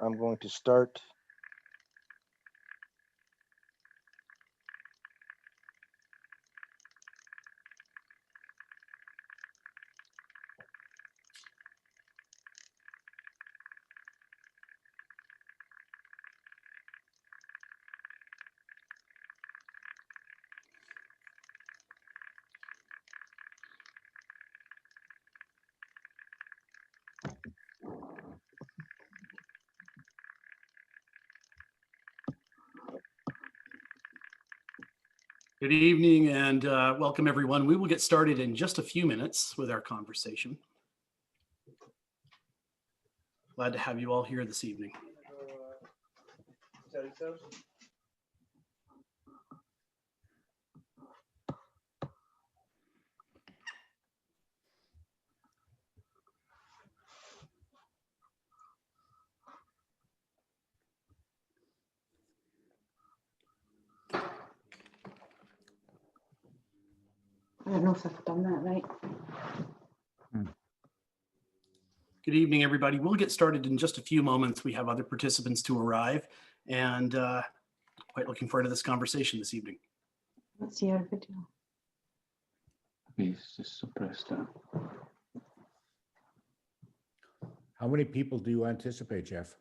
I'm going to start. Good evening and welcome everyone. We will get started in just a few minutes with our conversation. Glad to have you all here this evening. I don't know if I've done that right. Good evening, everybody. We'll get started in just a few moments. We have other participants to arrive and quite looking forward to this conversation this evening. Let's see our video. Please just suppress that. How many people do you anticipate, Jeff?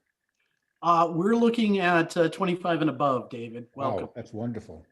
We're looking at 25 and above, David. Welcome. Wow, that's wonderful.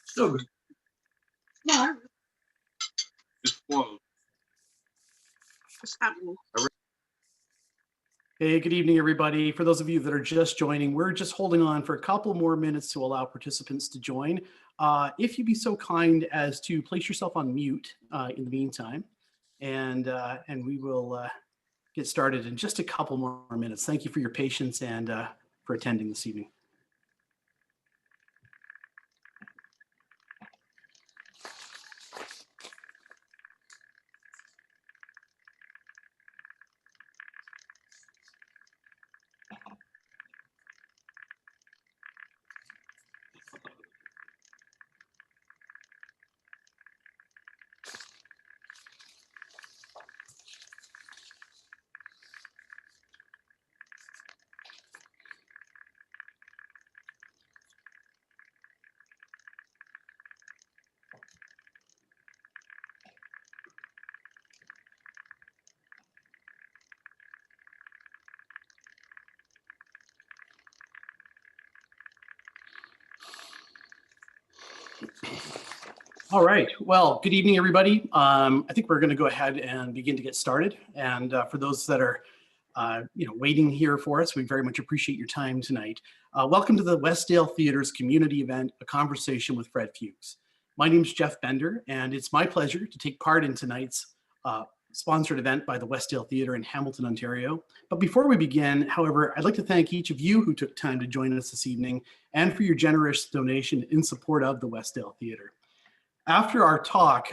So good. No, Just one. Hey, good evening, everybody. For those of you that are just joining, we're just holding on for a couple more minutes to allow participants to join. If you'd be so kind as to place yourself on mute in the meantime, and we will get started in just a couple more minutes. Thank you for your patience and for attending this evening. All right. Well, good evening, everybody. I think we're going to go ahead and begin to get started. And for those that are, waiting here for us, we very much appreciate your time tonight. Welcome to the Westdale Theater's community event, A Conversation with Fred Fuchs. My name is Jeff Bender, and it's my pleasure to take part in tonight's sponsored event by the Westdale Theater in Hamilton, Ontario. But before we begin, however, I'd like to thank each of you who took time to join us this evening and for your generous donation in support of the Westdale Theater. After our talk,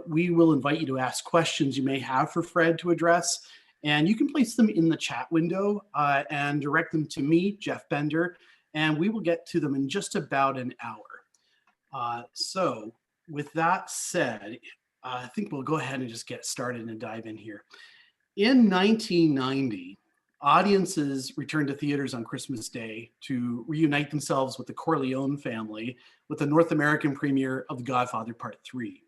we will invite you to ask questions you may have for Fred to address, and you can place them in the chat window and direct them to me, Jeff Bender, and we will get to them in just about an hour. So with that said, I think we'll go ahead and just get started and dive in here. In 1990, audiences returned to theaters on Christmas Day to reunite themselves with the Corleone family with the North American premiere of The Godfather Part III.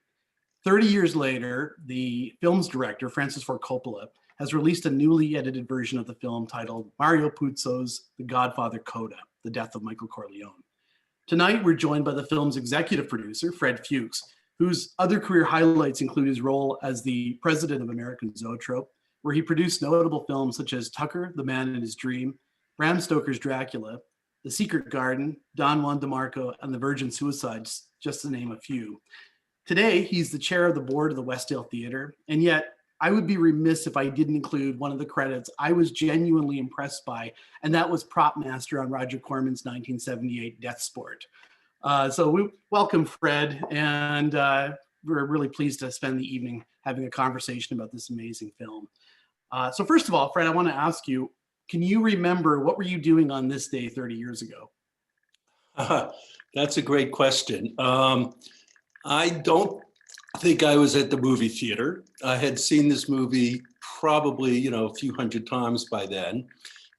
30 years later, the film's director, Francis Ford Coppola, has released a newly edited version of the film titled Mario Puzo's The Godfather Coda, The Death of Michael Corleone. Tonight, we're joined by the film's executive producer, Fred Fuchs, whose other career highlights include his role as the president of American Zoetrope, where he produced notable films such as Tucker, The Man in His Dream, Bram Stoker's Dracula, The Secret Garden, Don Juan DeMarco, and The Virgin Suicides, just to name a few. Today, he's the chair of the board of the Westdale Theater, and yet I would be remiss if I didn't include one of the credits I was genuinely impressed by, and that was prop master on Roger Corman's 1978 Death Sport. So we welcome Fred, and we're really pleased to spend the evening having a conversation about this amazing film. So first of all, Fred, I want to ask you, can you remember what were you doing on this day 30 years ago? That's a great question. I don't think I was at the movie theater. I had seen this movie probably, a few hundred times by then.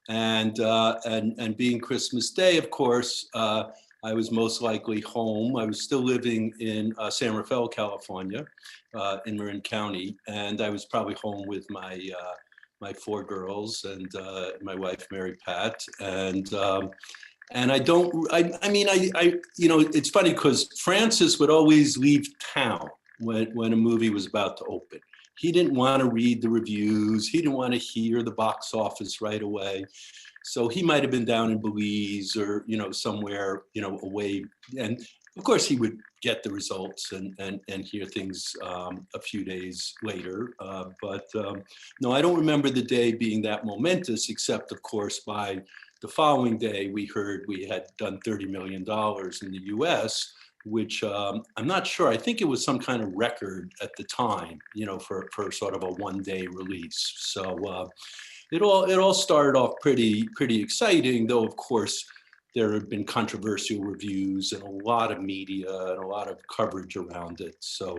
And being Christmas Day, of course, I was most likely home. I was still living in San Rafael, California, in Marin County. And I was probably home with my my 4 girls and my wife, Mary Pat. And I mean, it's funny because Francis would always leave town when a movie was about to open. He didn't want to read the reviews. He didn't want to hear the box office right away. So he might have been down in Belize or, somewhere, away. And of course he would get the results and hear things a few days later. But no, I don't remember the day being that momentous, except of course by the following day, we heard we had done $30 million in the US, which I'm not sure. I think it was some kind of record at the time, for sort of a one-day release. So it all started off pretty exciting, though, of course, there had been controversial reviews and a lot of media and a lot of coverage around it. So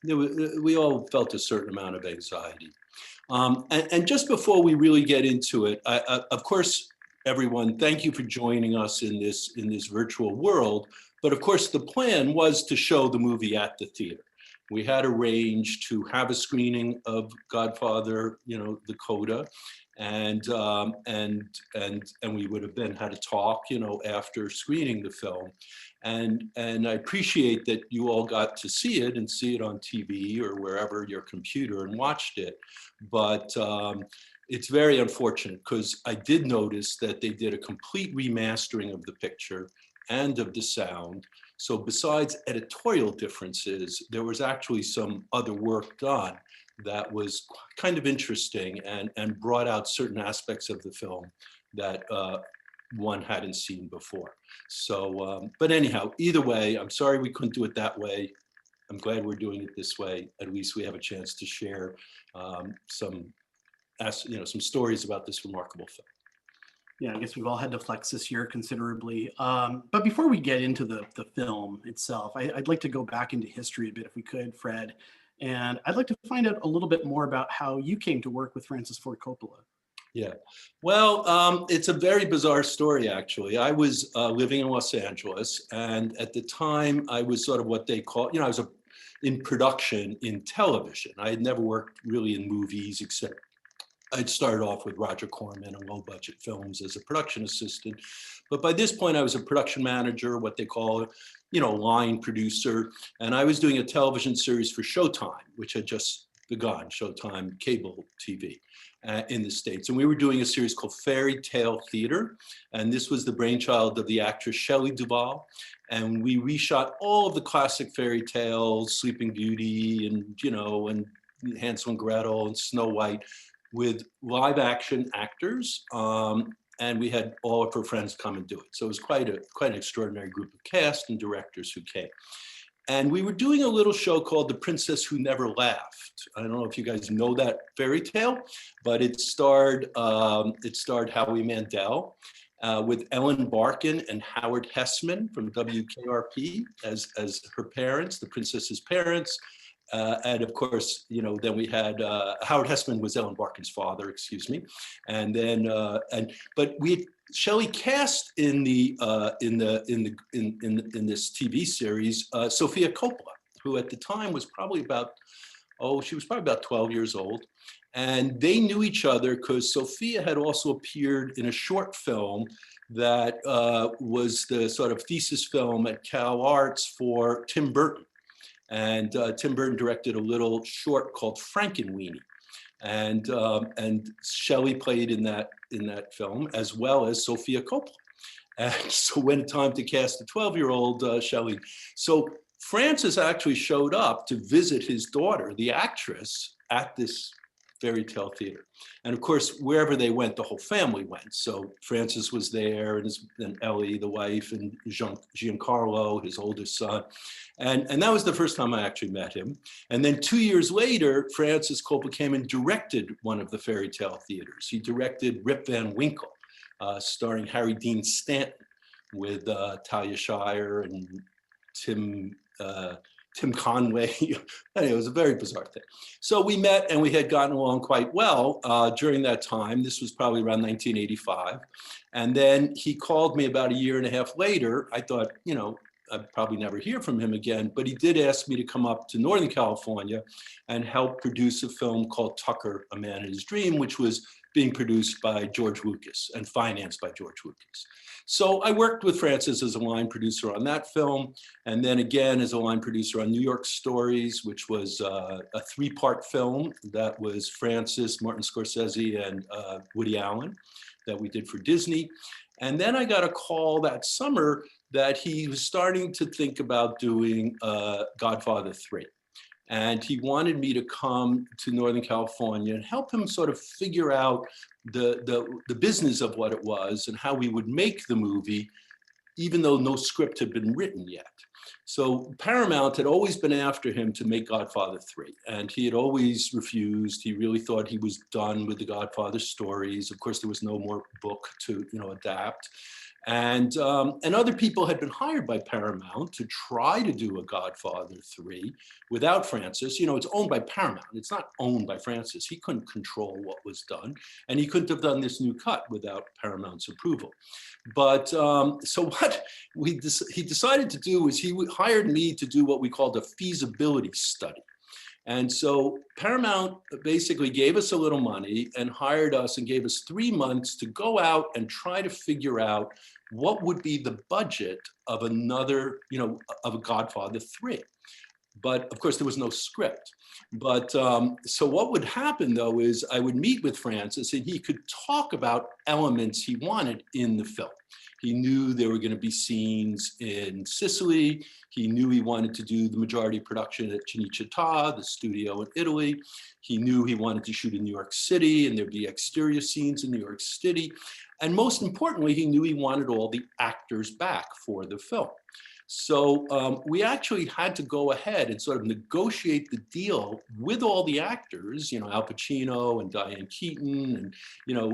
we all felt a certain amount of anxiety. And just before we really get into it, of course, everyone, thank you for joining us in this virtual world. But of course, the plan was to show the movie at the theater. We had arranged to have a screening of Godfather, the Coda, and we would have then had a talk, after screening the film. And I appreciate that you all got to see it and see it on TV or wherever your computer and watched it. But it's very unfortunate because I did notice that they did a complete remastering of the picture and of the sound. So besides editorial differences, there was actually some other work done that was kind of interesting and brought out certain aspects of the film that one hadn't seen before. So, but anyhow, either way, I'm sorry we couldn't do it that way. I'm glad we're doing it this way. At least we have a chance to share some stories about this remarkable film. Yeah, I guess we've all had to flex this year considerably. But before we get into the film itself, I'd like to go back into history a bit, if we could, Fred. And I'd like to find out a little bit more about how you came to work with Francis Ford Coppola. Yeah, well, it's a very bizarre story, actually. I was living in Los Angeles, and at the time, I was sort of what they call, I was in production in television. I had never worked really in movies, except I'd started off with Roger Corman and low-budget films as a production assistant. But by this point, I was a production manager, what they call, line producer. And I was doing a television series for Showtime, which had just begun, Showtime cable TV in the States. And we were doing a series called Fairy Tale Theater. And this was the brainchild of the actress Shelley Duvall. And we reshot all of the classic fairy tales, Sleeping Beauty and, and Hansel and Gretel and Snow White, with live action actors, and we had all of her friends come and do it. So it was quite an extraordinary group of cast and directors who came. And we were doing a little show called The Princess Who Never Laughed. I don't know if you guys know that fairy tale, but it starred Howie Mandel with Ellen Barkin and Howard Hessman from WKRP as her parents, the princess's parents. And of course, then we had Howard Hessman was Ellen Barkin's father, excuse me, and then but Shelley cast in this TV series Sofia Coppola, who at the time was probably about 12 years old, and they knew each other because Sofia had also appeared in a short film that was the sort of thesis film at Cal Arts for Tim Burton. And Tim Burton directed a little short called Frankenweenie, and Shelley played in that film as well as Sofia Coppola. And so when time to cast a 12-year-old Shelley, Francis actually showed up to visit his daughter, the actress, at this fairy tale theater. And of course, wherever they went, the whole family went. So Francis was there, and Ellie, the wife, and Giancarlo, his oldest son. And that was the first time I actually met him. And then 2 years later, Francis Coppola came and directed one of the fairy tale theaters. He directed Rip Van Winkle, starring Harry Dean Stanton, with Talia Shire and Tim Conway. Anyway, it was a very bizarre thing. So we met and we had gotten along quite well during that time. This was probably around 1985. And then he called me about a year and a half later. I thought, you know, I'd probably never hear from him again, but he did ask me to come up to Northern California and help produce a film called Tucker, A Man in His Dream, which was being produced by George Lucas and financed by George Lucas. So I worked with Francis as a line producer on that film, and then again as a line producer on New York Stories, which was a 3-part film that was Francis, Martin Scorsese, and Woody Allen that we did for Disney. And then I got a call that summer that he was starting to think about doing Godfather 3. And he wanted me to come to Northern California and help him sort of figure out the business of what it was and how we would make the movie, even though no script had been written yet. So Paramount had always been after him to make Godfather 3, and he had always refused. He really thought he was done with the Godfather stories. Of course, there was no more book to, you know, adapt. And other people had been hired by Paramount to try to do a Godfather 3 without Francis. You know, it's owned by Paramount. It's not owned by Francis. He couldn't control what was done, and he couldn't have done this new cut without Paramount's approval. But so what he decided to do was he hired me to do what we called a feasibility study. And so Paramount basically gave us a little money and hired us and gave us 3 months to go out and try to figure out what would be the budget of another, you know, of a Godfather 3. But of course, there was no script. But so what would happen, though, is I would meet with Francis and he could talk about elements he wanted in the film. He knew there were going to be scenes in Sicily. He knew he wanted to do the majority production at Cinecittà, the studio in Italy. He knew he wanted to shoot in New York City and there'd be exterior scenes in New York City. And most importantly, he knew he wanted all the actors back for the film. So we actually had to go ahead and sort of negotiate the deal with all the actors, you know, Al Pacino and Diane Keaton, and, you know,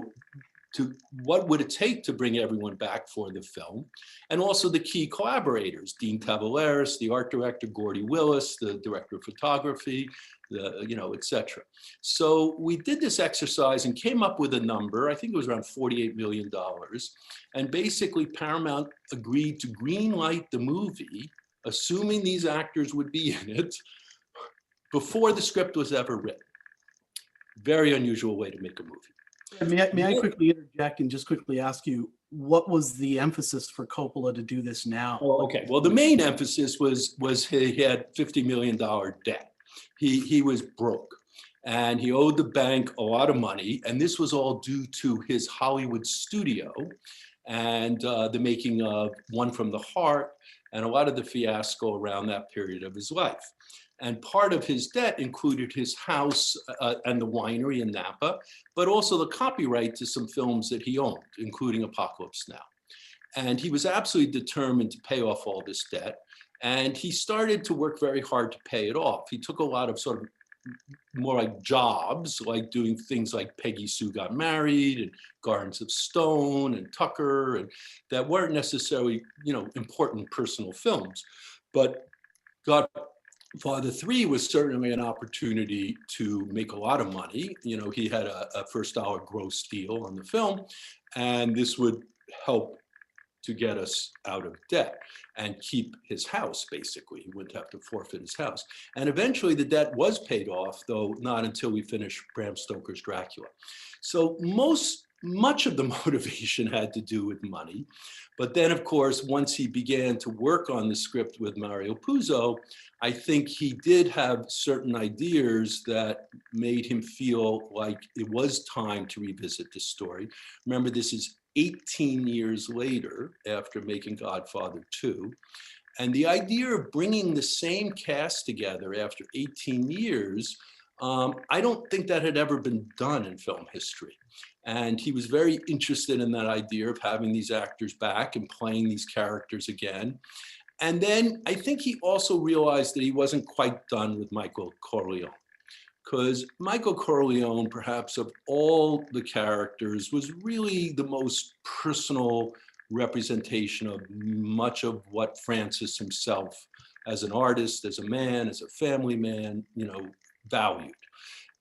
to what would it take to bring everyone back for the film, and also the key collaborators, Dean Tavoularis, the art director, Gordy Willis, the director of photography, you know, et cetera. So we did this exercise and came up with a number. I think it was around $48 million. And basically Paramount agreed to greenlight the movie, assuming these actors would be in it, before the script was ever written. Very unusual way to make a movie. May I quickly interject and just quickly ask you, what was the emphasis for Coppola to do this now? Oh, okay. Well, the main emphasis was he had $50 million debt. He was broke and he owed the bank a lot of money. And this was all due to his Hollywood studio and the making of One from the Heart and a lot of the fiasco around that period of his life. And part of his debt included his house and the winery in Napa, but also the copyright to some films that he owned, including Apocalypse Now. And he was absolutely determined to pay off all this debt. And he started to work very hard to pay it off. He took a lot of sort of more like jobs, like doing things like Peggy Sue Got Married and Gardens of Stone and Tucker, and that weren't necessarily, you know, important personal films. But Godfather 3 was certainly an opportunity to make a lot of money. You know, he had a first dollar gross deal on the film, and this would help to get us out of debt and keep his house, basically. He wouldn't have to forfeit his house. And eventually the debt was paid off, though not until we finished Bram Stoker's Dracula. So much of the motivation had to do with money. But then, of course, once he began to work on the script with Mario Puzo, I think he did have certain ideas that made him feel like it was time to revisit this story. Remember, this is 18 years later after making Godfather 2. And the idea of bringing the same cast together after 18 years I don't think that had ever been done in film history. And he was very interested in that idea of having these actors back and playing these characters again. And then I think he also realized that he wasn't quite done with Michael Corleone, because Michael Corleone, perhaps of all the characters, was really the most personal representation of much of what Francis himself, as an artist, as a man, as a family man, valued.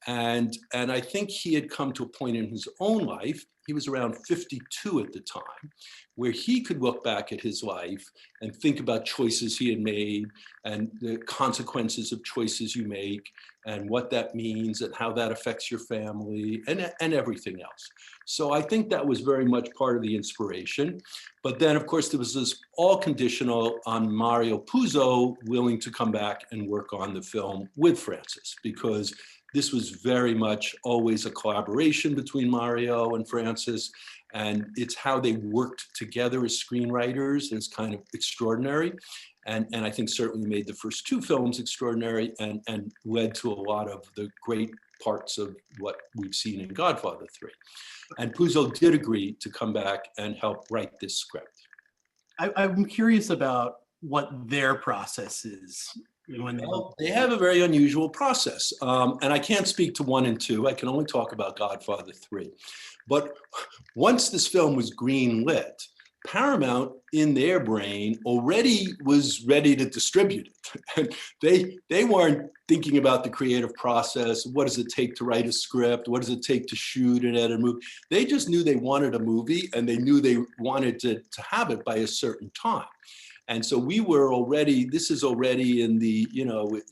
And I think he had come to a point in his own life, he was around 52 at the time, where he could look back at his life and think about choices he had made and the consequences of choices you make and what that means and how that affects your family and everything else. So I think that was very much part of the inspiration. But then, of course, there was this all conditional on Mario Puzo willing to come back and work on the film with Francis, because this was very much always a collaboration between Mario and Francis, and it's how they worked together as screenwriters is kind of extraordinary. And I think certainly made the first two films extraordinary and led to a lot of the great parts of what we've seen in Godfather 3. And Puzo did agree to come back and help write this script. I'm curious about what their process is. When they have a very unusual process. And I can't speak to 1 and 2. I can only talk about Godfather 3. But once this film was green-lit, Paramount in their brain already was ready to distribute it. And they weren't thinking about the creative process. What does it take to write a script? What does it take to shoot and edit a movie? They just knew they wanted a movie, and they knew they wanted to have it by a certain time. And so we were already, this is already in the,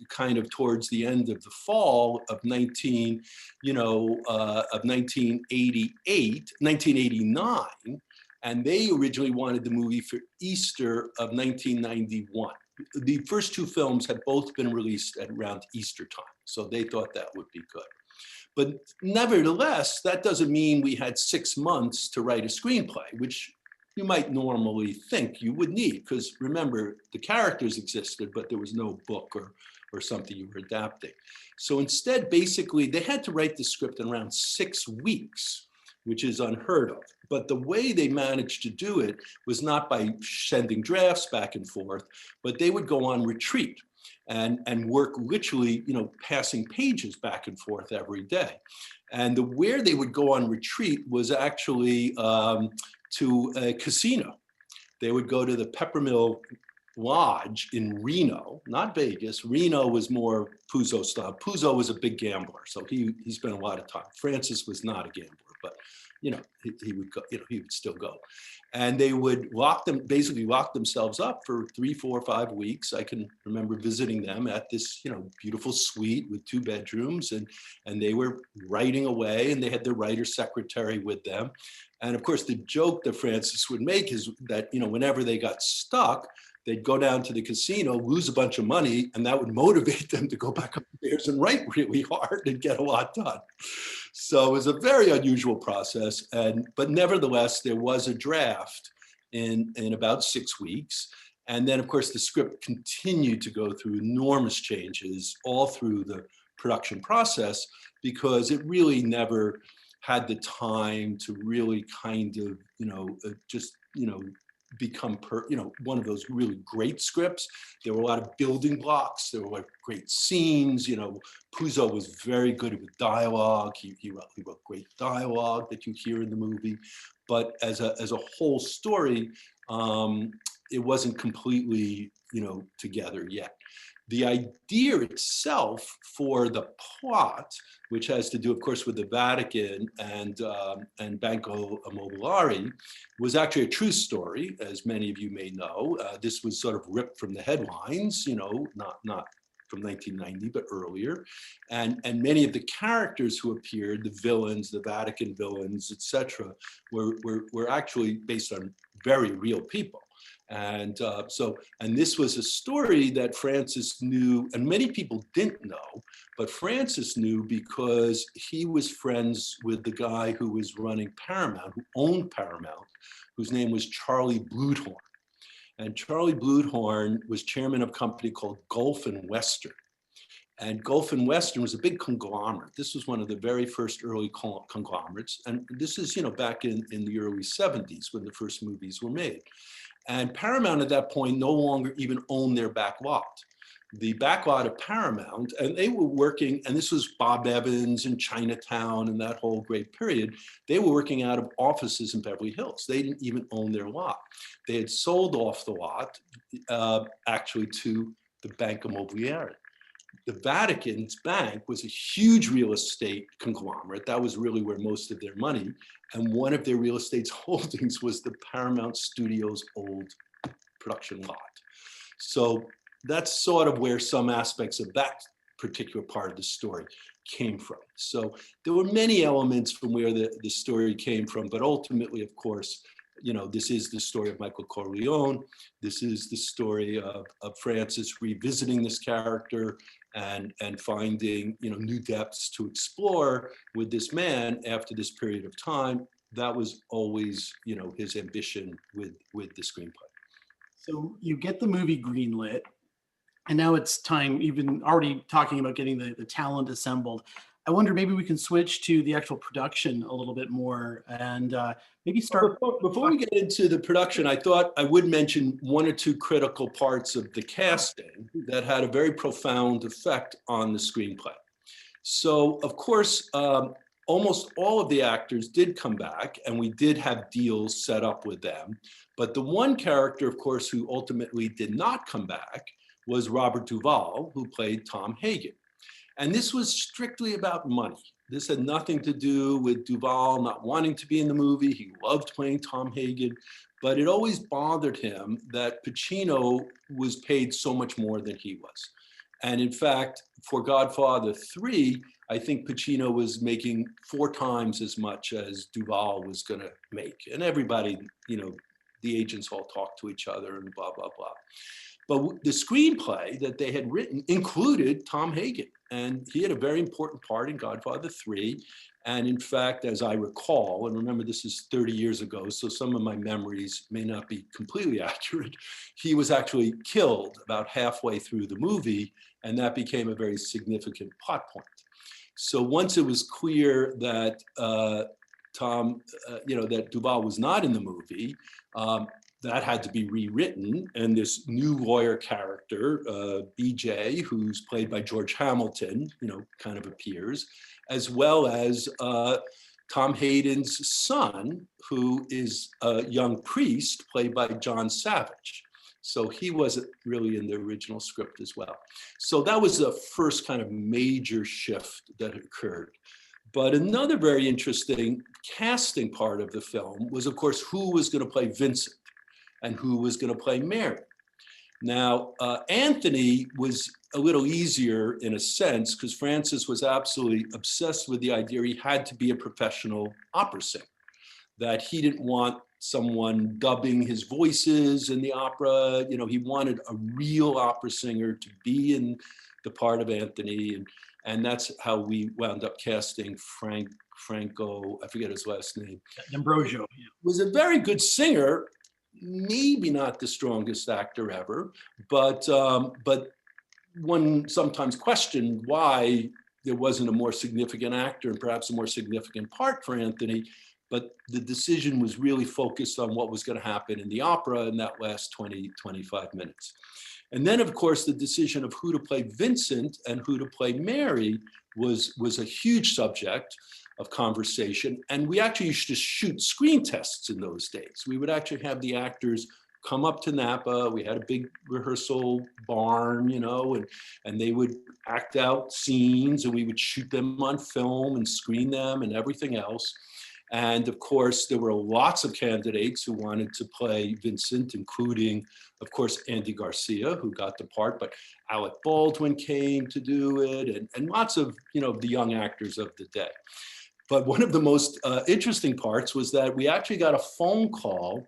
kind of towards the end of the fall of 1989. And they originally wanted the movie for Easter of 1991. The first two films had both been released at around Easter time. So they thought that would be good. But nevertheless, that doesn't mean we had 6 months to write a screenplay, which you might normally think you would need, because remember, the characters existed, but there was no book or something you were adapting. So instead, basically, they had to write the script in around 6 weeks, which is unheard of. But the way they managed to do it was not by sending drafts back and forth, but they would go on retreat and work literally, passing pages back and forth every day. And where they would go on retreat was actually to a casino. They would go to the Peppermill Lodge in Reno, not Vegas. Reno was more Puzo style. Puzo was a big gambler, so he spent a lot of time. Francis was not a gambler, but he would go, he would still go. And they would basically lock themselves up for 3, 4, 5 weeks. I can remember visiting them at this, beautiful suite with 2 bedrooms, and they were writing away, and they had their writer secretary with them. And of course, the joke that Francis would make is that, whenever they got stuck, they'd go down to the casino, lose a bunch of money, and that would motivate them to go back upstairs and write really hard and get a lot done. So it was a very unusual process. But nevertheless, there was a draft in about 6 weeks. And then, of course, the script continued to go through enormous changes all through the production process, because it really never had the time to really kind of, become one of those really great scripts. There were a lot of building blocks. There were great scenes. Puzo was very good with dialogue. He wrote great dialogue that you hear in the movie. But as a whole story, it wasn't completely together yet. The idea itself for the plot, which has to do, of course, with the Vatican and Banco Immobiliare, was actually a true story, as many of you may know. This was sort of ripped from the headlines, not from 1990, but earlier. And many of the characters who appeared, the villains, the Vatican villains, etc., were actually based on very real people. And this was a story that Francis knew, and many people didn't know, but Francis knew because he was friends with the guy who was running Paramount, who owned Paramount, whose name was Charlie Bluhdorn. And Charlie Bluhdorn was chairman of a company called Gulf and Western. And Gulf and Western was a big conglomerate. This was one of the very first early conglomerates. And this is, back in the early 70s when the first movies were made. And Paramount at that point no longer even owned their back lot. The back lot of Paramount, and they were working, and this was Bob Evans and Chinatown and that whole great period, they were working out of offices in Beverly Hills. They didn't even own their lot. They had sold off the lot, actually, to the Bank Immobiliare. The Vatican's bank was a huge real estate conglomerate. That was really where most of their money, and one of their real estate holdings was the Paramount Studios' old production lot. So that's sort of where some aspects of that particular part of the story came from. So there were many elements from where the story came from, but ultimately, of course, this is the story of Michael Corleone. This is the story of Francis revisiting this character and finding, new depths to explore with this man after this period of time. That was always, his ambition with the screenplay. So you get the movie greenlit, and now it's time, even already talking about getting the talent assembled. I wonder, maybe we can switch to the actual production a little bit more and maybe start. Before we get into the production, I thought I would mention one or two critical parts of the casting that had a very profound effect on the screenplay. So, of course, almost all of the actors did come back, and we did have deals set up with them. But the one character, of course, who ultimately did not come back was Robert Duvall, who played Tom Hagen. And this was strictly about money. This had nothing to do with Duvall not wanting to be in the movie. He loved playing Tom Hagen, but it always bothered him that Pacino was paid so much more than he was. And in fact, for Godfather III, I think Pacino was making 4 times as much as Duvall was going to make. And everybody, the agents all talked to each other and blah, blah, blah. But the screenplay that they had written included Tom Hagen, and he had a very important part in Godfather III. And in fact, as I recall, and remember this is 30 years ago, so some of my memories may not be completely accurate, he was actually killed about halfway through the movie, and that became a very significant plot point. So once it was clear that that Duvall was not in the movie, that had to be rewritten, and this new lawyer character, BJ, who's played by George Hamilton, kind of appears, as well as Tom Hayden's son, who is a young priest played by John Savage. So he wasn't really in the original script as well. So that was the first kind of major shift that occurred. But another very interesting casting part of the film was, of course, who was going to play Vincent and who was going to play Mary. Now, Anthony was a little easier in a sense because Francis was absolutely obsessed with the idea he had to be a professional opera singer, that he didn't want someone dubbing his voices in the opera. He wanted a real opera singer to be in the part of Anthony. And that's how we wound up casting Franco, I forget his last name. Ambrosio. Yeah. Was a very good singer, maybe not the strongest actor ever, but one sometimes questioned why there wasn't a more significant actor and perhaps a more significant part for Anthony. But the decision was really focused on what was going to happen in the opera in that last 20, 25 minutes. And then, of course, the decision of who to play Vincent and who to play Mary was a huge subject of conversation. And we actually used to shoot screen tests in those days. We would actually have the actors come up to Napa. We had a big rehearsal barn, and they would act out scenes, and we would shoot them on film and screen them and everything else. And of course, there were lots of candidates who wanted to play Vincent, including, of course, Andy Garcia, who got the part, but Alec Baldwin came to do it, and lots of, the young actors of the day. But one of the most interesting parts was that we actually got a phone call.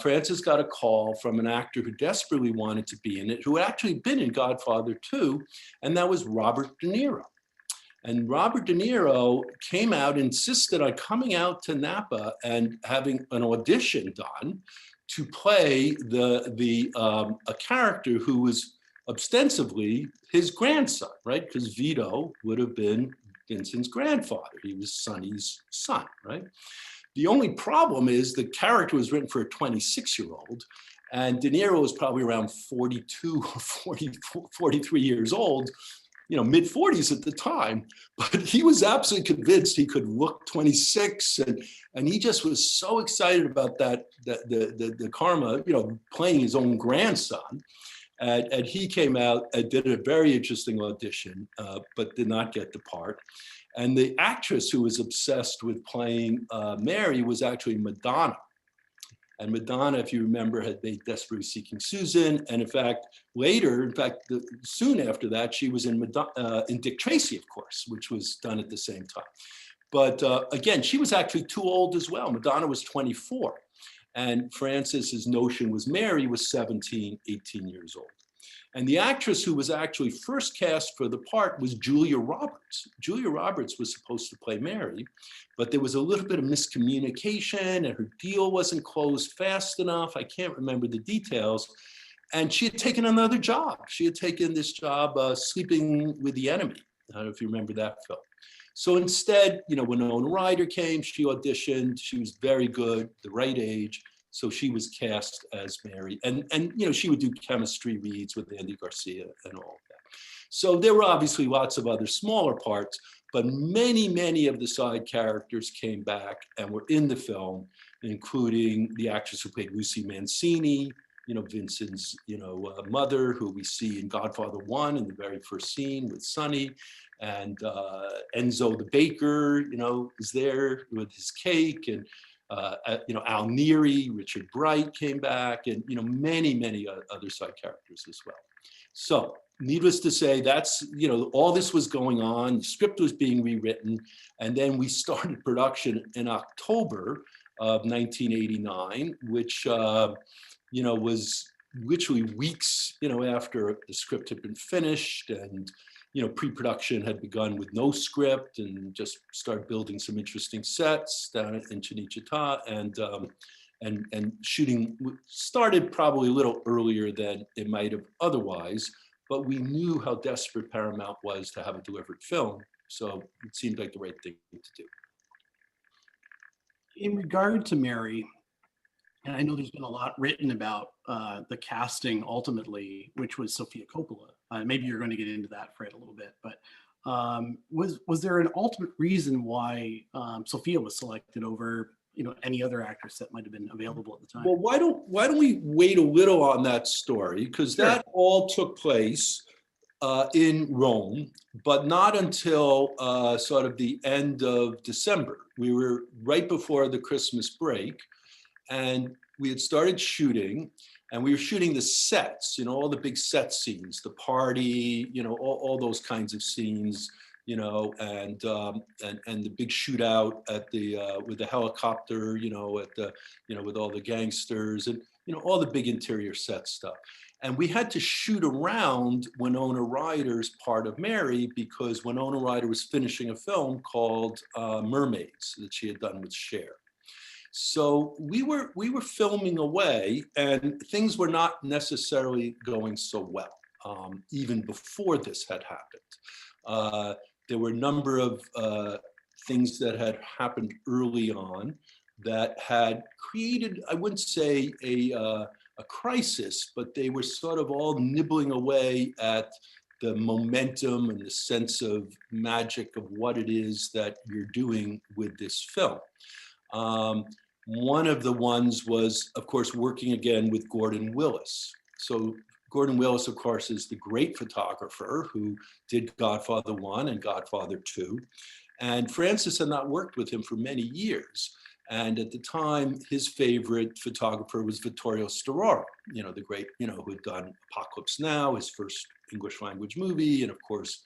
Francis got a call from an actor who desperately wanted to be in it, who had actually been in Godfather II, and that was Robert De Niro. And Robert De Niro came out, insisted on coming out to Napa and having an audition done to play a character who was ostensibly his grandson, right? Because Vito would have been Vincent's grandfather. He was Sonny's son, right? The only problem is the character was written for a 26-year-old, and De Niro was probably around 42 or 43 years old, mid 40s at the time, but he was absolutely convinced he could look 26, and he just was so excited about the karma, playing his own grandson. And he came out and did a very interesting audition, but did not get the part. And the actress who was obsessed with playing Mary was actually Madonna. And Madonna, if you remember, had made Desperately Seeking Susan. And in fact, soon after that, she was in Dick Tracy, of course, which was done at the same time. But again, she was actually too old as well. Madonna was 24. And Francis's notion was Mary was 17, 18 years old. And the actress who was actually first cast for the part was Julia Roberts. Julia Roberts was supposed to play Mary, but there was a little bit of miscommunication and her deal wasn't closed fast enough. I can't remember the details. And she had taken another job. She had taken this job Sleeping with the Enemy. I don't know if you remember that film. So instead, when Winona Ryder came, she auditioned. She was very good, the right age. So she was cast as Mary, and she would do chemistry reads with Andy Garcia and all of that. So there were obviously lots of other smaller parts, but many of the side characters came back and were in the film, including the actress who played Lucy Mancini, Vincent's mother, who we see in Godfather I in the very first scene with Sonny, and Enzo the baker, is there with his cake, and Al Neary, Richard Bright came back, and many other side characters as well. So needless to say, that's all this was going on. The script was being rewritten, and then we started production in October of 1989, which was literally weeks after the script had been finished, and pre-production had begun with no script, and just started building some interesting sets down in Cinecittà, and shooting started probably a little earlier than it might have otherwise, but we knew how desperate Paramount was to have a delivered film, so it seemed like the right thing to do. In regard to Mary, and I know there's been a lot written about the casting ultimately, which was Sofia Coppola. Maybe you're going to get into that, Fred, a little bit, but was there an ultimate reason why Sofia was selected over any other actress that might have been available at the time? Well, why don't we wait a little on that story, because that all took place in Rome, but not until sort of the end of December. We were right before the Christmas break, and we had started shooting, and we were shooting the sets, all the big set scenes, the party, all those kinds of scenes, and the big shootout at the with the helicopter, at the with all the gangsters, and all the big interior set stuff. And we had to shoot around Winona Ryder's part of Mary, because Winona Ryder was finishing a film called Mermaids that she had done with Cher. So we were filming away, and things were not necessarily going so well, even before this had happened. There were a number of things that had happened early on that had created, I wouldn't say a crisis, but they were sort of all nibbling away at the momentum and the sense of magic of what it is that you're doing with this film. One of the ones was, of course, working again with Gordon Willis. So Gordon Willis, of course, is the great photographer who did Godfather I and Godfather II. And Francis had not worked with him for many years. And at the time, his favorite photographer was Vittorio Storaro, the great, who had done Apocalypse Now, his first English language movie. And of course,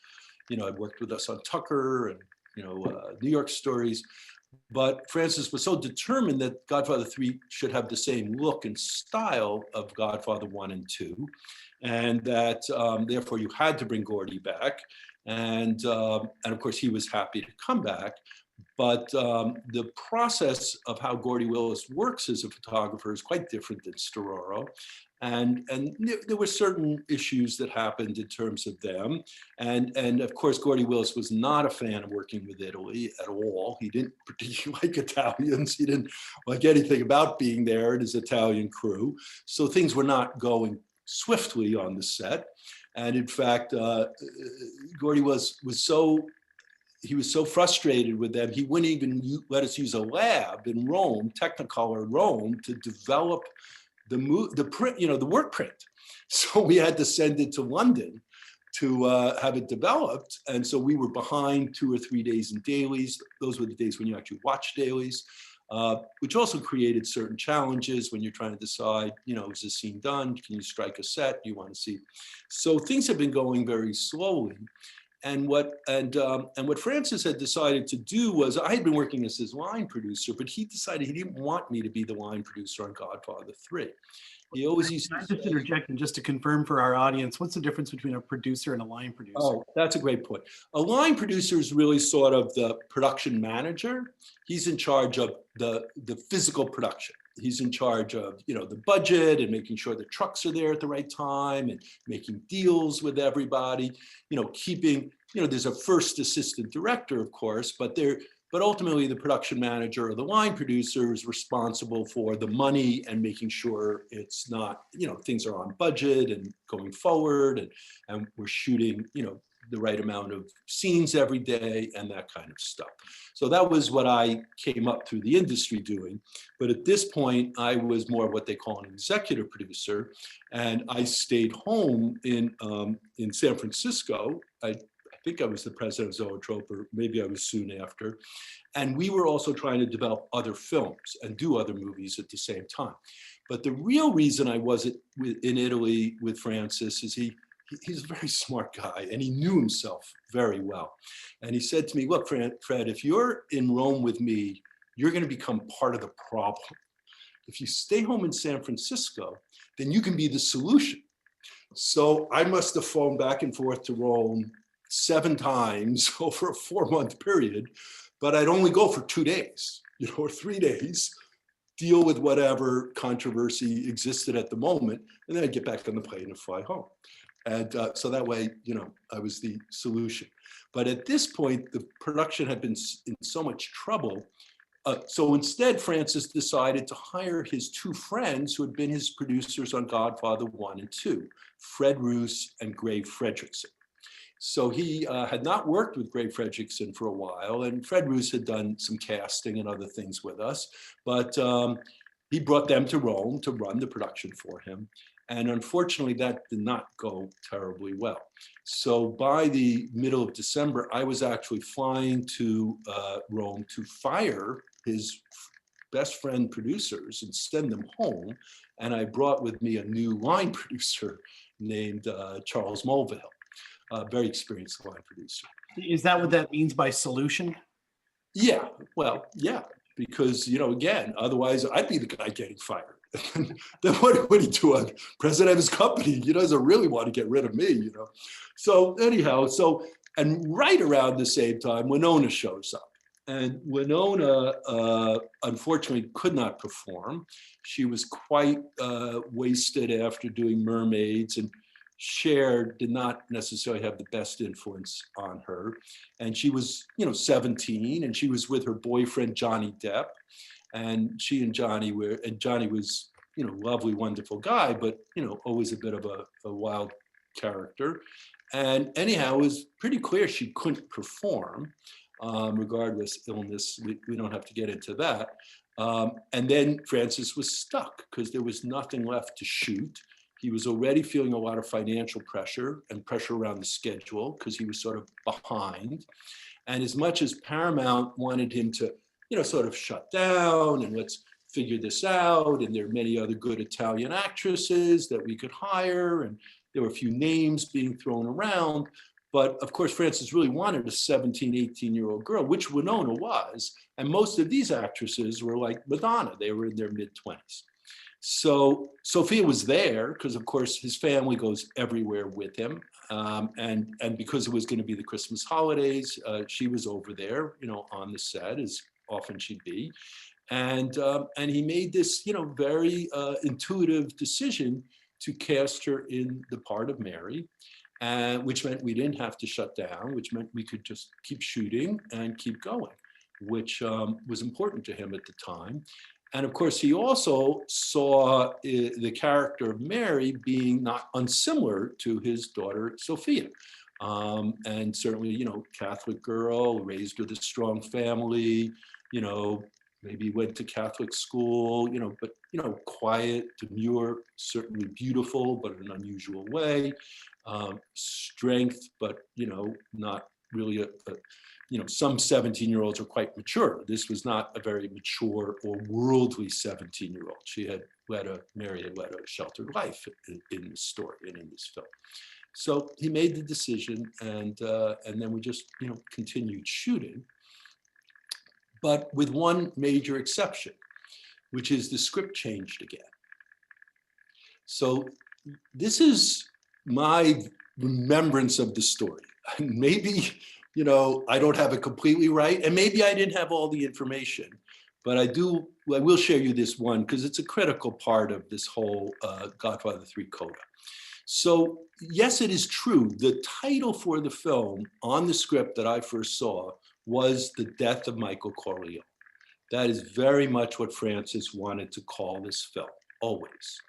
had worked with us on Tucker and, New York Stories. But Francis was so determined that Godfather III should have the same look and style of Godfather I and II, and that therefore you had to bring Gordy back. And of course, he was happy to come back. But the process of how Gordy Willis works as a photographer is quite different than Storaro. And there were certain issues that happened in terms of them. And of course, Gordy Willis was not a fan of working with Italy at all. He didn't particularly like Italians. He didn't like anything about being there and his Italian crew. So things were not going swiftly on the set. And in fact, Gordy was so frustrated with them, he wouldn't even let us use a lab in Rome, Technicolor Rome, to develop the print, the work print. So we had to send it to London to have it developed. And so we were behind 2 or 3 days in dailies. Those were the days when you actually watch dailies, which also created certain challenges when you're trying to decide, is this scene done? Can you strike a set? Do you want to see? So things have been going very slowly. And what Francis had decided to do was, I had been working as his line producer, but he decided he didn't want me to be the line producer on Godfather 3. He always used to just interject, and just to confirm for our audience, what's the difference between a producer and a line producer? Oh, that's a great point. A line producer is really sort of the production manager. He's in charge of the physical production. He's in charge of, the budget and making sure the trucks are there at the right time and making deals with everybody, keeping, there's a first assistant director, of course, but ultimately the production manager or the line producer is responsible for the money and making sure it's not, things are on budget and going forward and we're shooting, the right amount of scenes every day and that kind of stuff. So that was what I came up through the industry doing. But at this point, I was more what they call an executive producer. And I stayed home in San Francisco. I think I was the president of Zoetrope, or maybe I was soon after. And we were also trying to develop other films and do other movies at the same time. But the real reason I wasn't in Italy with Francis is he's a very smart guy and he knew himself very well. And he said to me, look, Fred, if you're in Rome with me, you're going to become part of the problem. If you stay home in San Francisco, then you can be the solution. So I must have flown back and forth to Rome 7 times over a 4-month period, but I'd only go for 2 days, or 3 days, deal with whatever controversy existed at the moment, and then I'd get back on the plane and fly home. And so that way, I was the solution. But at this point, the production had been in so much trouble. So instead, Francis decided to hire his 2 friends who had been his producers on Godfather 1 and 2, Fred Roos and Gray Fredrickson. So he had not worked with Gray Fredrickson for a while, and Fred Roos had done some casting and other things with us, but he brought them to Rome to run the production for him. And unfortunately, that did not go terribly well. So by the middle of December, I was actually flying to Rome to fire his best friend producers and send them home. And I brought with me a new line producer named Charles Mulvihill, a very experienced line producer. Is that what that means by solution? Yeah, well, yeah, because, again, otherwise I'd be the guy getting fired. Then what would he do? A president of his company, he doesn't really want to get rid of me, So anyhow, and right around the same time, Winona shows up. And Winona, unfortunately, could not perform. She was quite wasted after doing Mermaids, and Cher did not necessarily have the best influence on her. And she was, 17, and she was with her boyfriend, Johnny Depp. And she and Johnny was, lovely, wonderful guy, but, always a bit of a wild character. And anyhow, it was pretty clear she couldn't perform, regardless illness. We don't have to get into that. And then Francis was stuck because there was nothing left to shoot. He was already feeling a lot of financial pressure and pressure around the schedule because he was sort of behind. And as much as Paramount wanted him to, sort of shut down and let's figure this out, and there are many other good Italian actresses that we could hire, and there were a few names being thrown around. But of course, Francis really wanted a 17, 18-year-old girl, which Winona was. And most of these actresses were like Madonna. They were in their mid-20s. So Sophia was there because, of course, his family goes everywhere with him. And because it was going to be the Christmas holidays, she was over there, on the set, as often she'd be. And he made this, very intuitive decision to cast her in the part of Mary, which meant we didn't have to shut down, which meant we could just keep shooting and keep going, which was important to him at the time. And of course, he also saw the character of Mary being not unsimilar to his daughter, Sophia. And certainly, Catholic girl, raised with a strong family, maybe went to Catholic school, but, quiet, demure, certainly beautiful, but in an unusual way. Strength, but, not really some 17-year-olds are quite mature. This was not a very mature or worldly 17-year-old. Mary had led a sheltered life in this story and in this film. So he made the decision, and then we just, continued shooting. But with one major exception, which is the script changed again. So this is my remembrance of the story. Maybe, I don't have it completely right, and maybe I didn't have all the information, but I will share you this one because it's a critical part of this whole Godfather III Coda. So yes, it is true. The title for the film on the script that I first saw was The Death of Michael Corleone. That is very much what Francis wanted to call this film, always.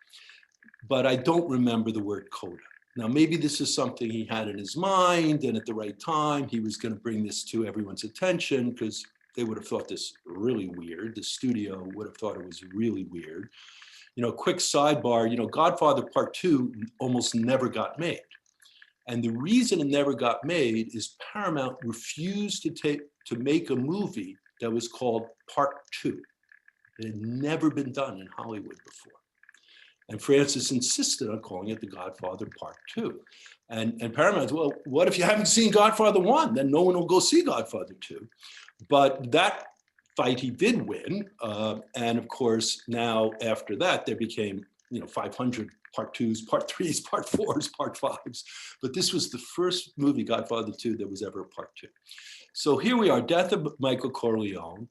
But I don't remember the word coda. Now, maybe this is something he had in his mind, and at the right time, he was going to bring this to everyone's attention because they would have thought this really weird. The studio would have thought it was really weird. Quick sidebar, Godfather Part II almost never got made. And the reason it never got made is Paramount refused to make a movie that was called Part II. It had never been done in Hollywood before. And Francis insisted on calling it The Godfather Part II. And Paramount, well, what if you haven't seen Godfather I? Then no one will go see Godfather II. But that fight he did win. And of course, now after that, there became 500 Part IIs, Part IIIs, Part IVs, Part Vs. But this was the first movie, Godfather II, that was ever a Part II. So here we are, Death of Michael Corleone.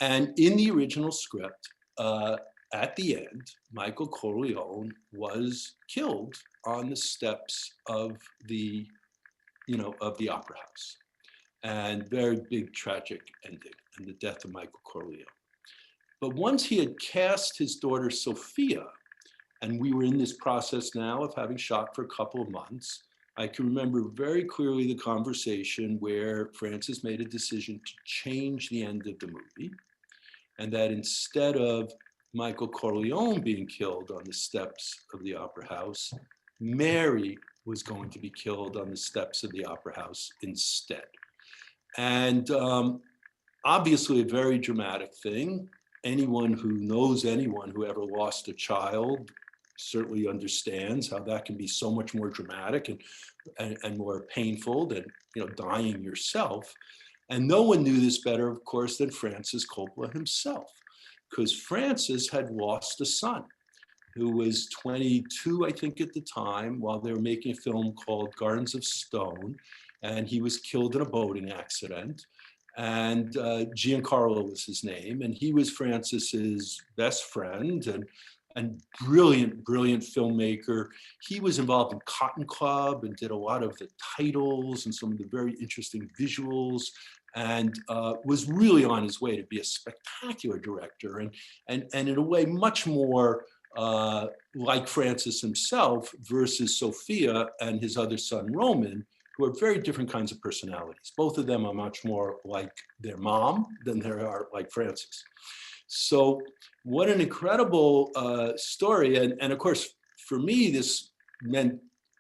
And in the original script, at the end, Michael Corleone was killed on the steps of the Opera House. And very big tragic ending, and the death of Michael Corleone. But once he had cast his daughter Sophia, and we were in this process now of having shot for a couple of months, I can remember very clearly the conversation where Francis made a decision to change the end of the movie, and that instead of Michael Corleone being killed on the steps of the Opera House, Mary was going to be killed on the steps of the Opera House instead. And obviously a very dramatic thing. Anyone who knows anyone who ever lost a child certainly understands how that can be so much more dramatic and more painful than dying yourself. And no one knew this better, of course, than Francis Coppola himself, because Francis had lost a son who was 22, I think, at the time, while they were making a film called Gardens of Stone, and he was killed in a boating accident. And Giancarlo was his name, and he was Francis's best friend and brilliant filmmaker. He was involved in Cotton Club and did a lot of the titles and some of the very interesting visuals, and was really on his way to be a spectacular director, and in a way much more like Francis himself versus Sophia and his other son Roman, who are very different kinds of personalities. Both of them are much more like their mom than they are like Francis. So what an incredible story. And of course, for me, this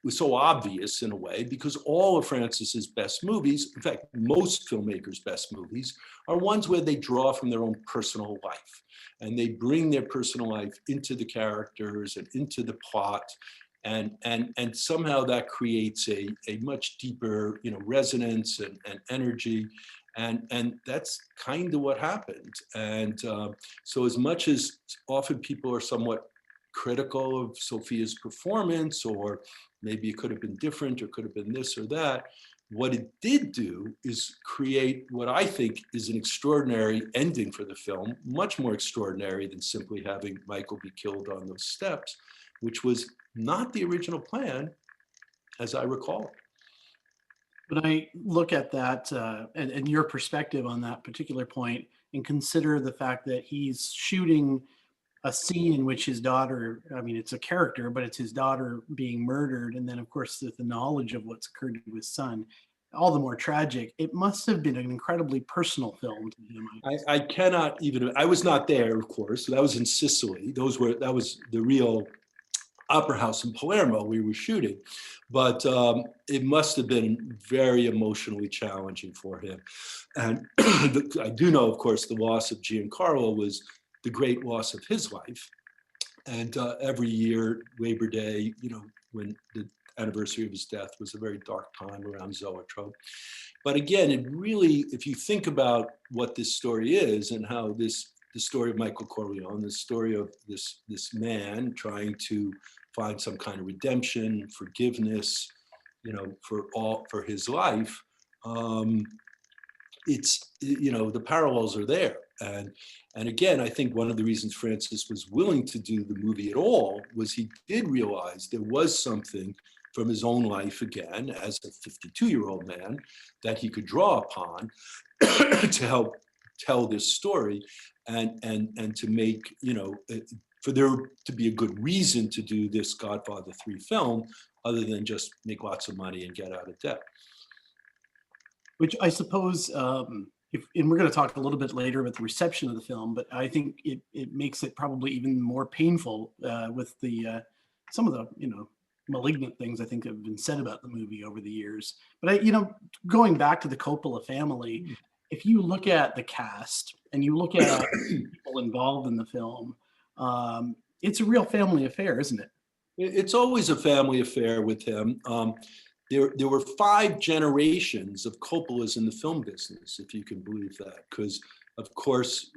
was so obvious in a way, because all of Francis's best movies, in fact, most filmmakers' best movies, are ones where they draw from their own personal life. And they bring their personal life into the characters and into the plot. And somehow that creates a much deeper, resonance and energy. And that's kind of what happened. And so as much as often people are somewhat critical of Sophia's performance, or maybe it could have been different or could have been this or that. What it did do is create what I think is an extraordinary ending for the film, much more extraordinary than simply having Michael be killed on those steps, which was not the original plan, as I recall. When I look at that and your perspective on that particular point, and consider the fact that he's shooting a scene in which his daughter, I mean, it's a character, but it's his daughter being murdered. And then, of course, the knowledge of what's occurred to his son, all the more tragic. It must have been an incredibly personal film to him. I cannot even, I was not there, of course. That was in Sicily. That was the real opera house in Palermo we were shooting. But it must have been very emotionally challenging for him. And I do know, of course, the loss of Giancarlo was the great loss of his life. And every year, Labor Day, when the anniversary of his death was a very dark time around Zoetrope. But again, it really, if you think about what this story is and how the story of Michael Corleone, the story of this man trying to find some kind of redemption, forgiveness, for his life, it's, the parallels are there. And again, I think one of the reasons Francis was willing to do the movie at all was he did realize there was something from his own life, again, as a 52-year-old man, that he could draw upon to help tell this story and to make, for there to be a good reason to do this Godfather III film, other than just make lots of money and get out of debt. Which I suppose, and we're going to talk a little bit later about the reception of the film, but I think it makes it probably even more painful with some of the, malignant things I think have been said about the movie over the years. But going back to the Coppola family, if you look at the cast and you look at people involved in the film, it's a real family affair, isn't it? It's always a family affair with him. There were 5 generations of Coppolas in the film business, if you can believe that, because of course,